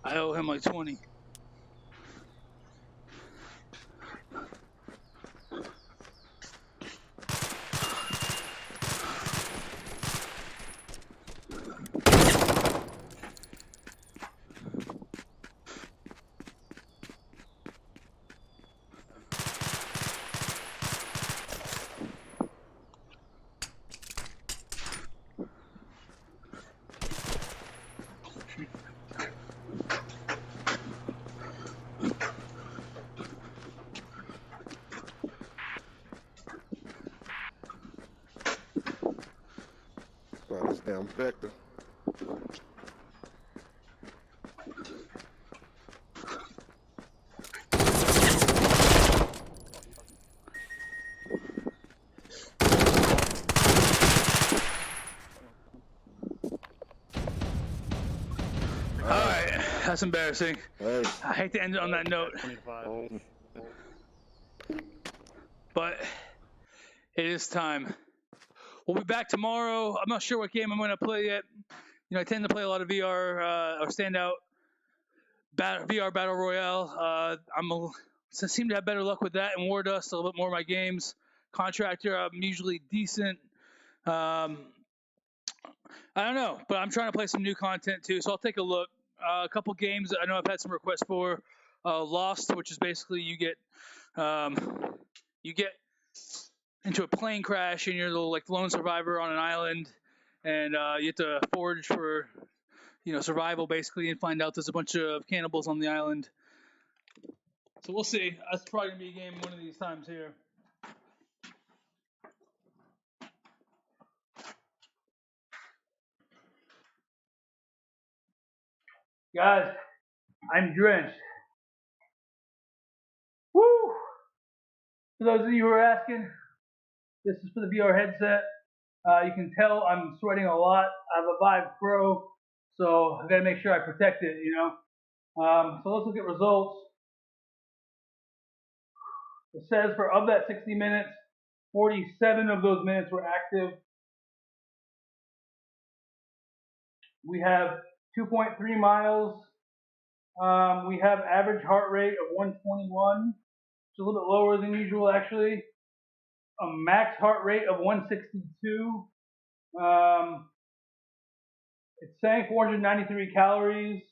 I owe him like 20. By this damn vector. Alright, that's embarrassing. Hey. I hate to end it on that note, 25. Oh. but it is time. We'll be back tomorrow. I'm not sure what game I'm going to play yet. You know, I tend to play a lot of VR or standout VR Battle Royale. Seem to have better luck with that and War Dust, a little bit more of my games. Contractor, I'm usually decent. I don't know, but I'm trying to play some new content too, so I'll take a look. A couple games I know I've had some requests for. Lost, which is basically you get into a plane crash and you're the like lone survivor on an island, and you have to forage for survival basically, and find out there's a bunch of cannibals on the island. So we'll see. That's probably gonna be a game one of these times here. Guys, I'm drenched. Woo! For those of you who are asking, this is for the VR headset. You can tell I'm sweating a lot. I have a Vive Pro, so I've got to make sure I protect it, So let's look at results. It says of that 60 minutes, 47 of those minutes were active. We have 2.3 miles. We have average heart rate of 121. It's a little bit lower than usual, actually. A max heart rate of 162. It's saying 493 calories.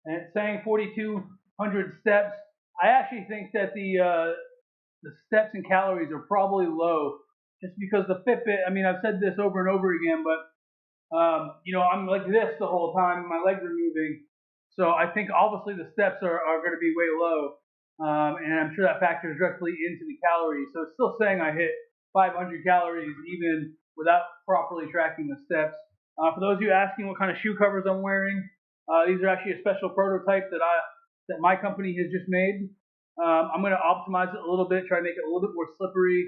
And it's saying 4,200 steps. I actually think that the steps and calories are probably low, just because the Fitbit. I mean, I've said this over and over again, but you know, I'm like this the whole time, and my legs are moving. So I think obviously the steps are going to be way low, and I'm sure that factors directly into the calories. So it's still saying I hit 500 calories even without properly tracking the steps. For those of you asking what kind of shoe covers I'm wearing, these are actually a special prototype that my company has just made. I'm going to optimize it a little bit, try to make it a little bit more slippery,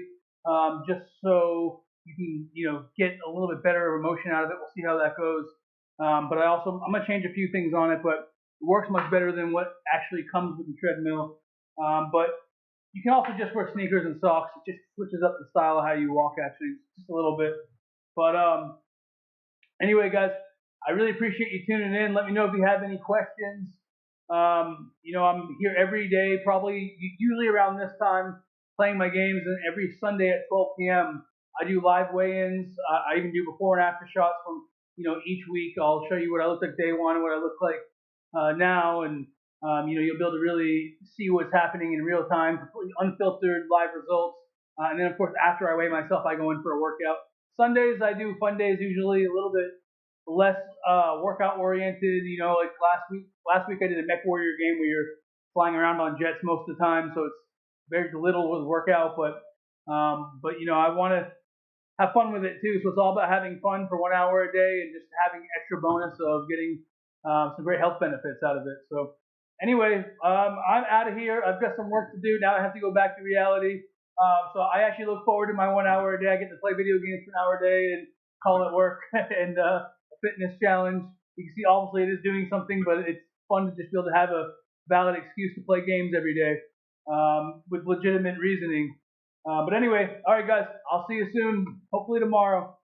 just so you can, you know, get a little bit better of a motion out of it. We'll see how that goes. But I'm going to change a few things on it, but it works much better than what actually comes with the treadmill. But you can also just wear sneakers and socks. It just switches up the style of how you walk, actually, just a little bit. But anyway, guys, I really appreciate you tuning in. Let me know if you have any questions. You know, I'm here every day, probably usually around this time, playing my games, and every Sunday at 12 p.m. I do live weigh-ins. I even do before and after shots from, you know, each week. I'll show you what I look like day one and what I look like now, and you know, you'll be able to really see what's happening in real time, completely unfiltered live results. And then, of course, after I weigh myself, I go in for a workout. Sundays, I do fun days, usually a little bit less workout oriented. You know, like last week I did a Mech Warrior game where you're flying around on jets most of the time, so it's very little with workout. But you know, I want to have fun with it too. So it's all about having fun for 1 hour a day and just having extra bonus of getting some great health benefits out of it. So anyway, I'm out of here. I've got some work to do now. I have to go back to reality. So I actually look forward to my 1 hour a day. I get to play video games for an hour a day and call it work and fitness challenge. You can see obviously it is doing something, but it's fun to just be able to have a valid excuse to play games every day with legitimate reasoning. But anyway, all right, guys, I'll see you soon, hopefully tomorrow.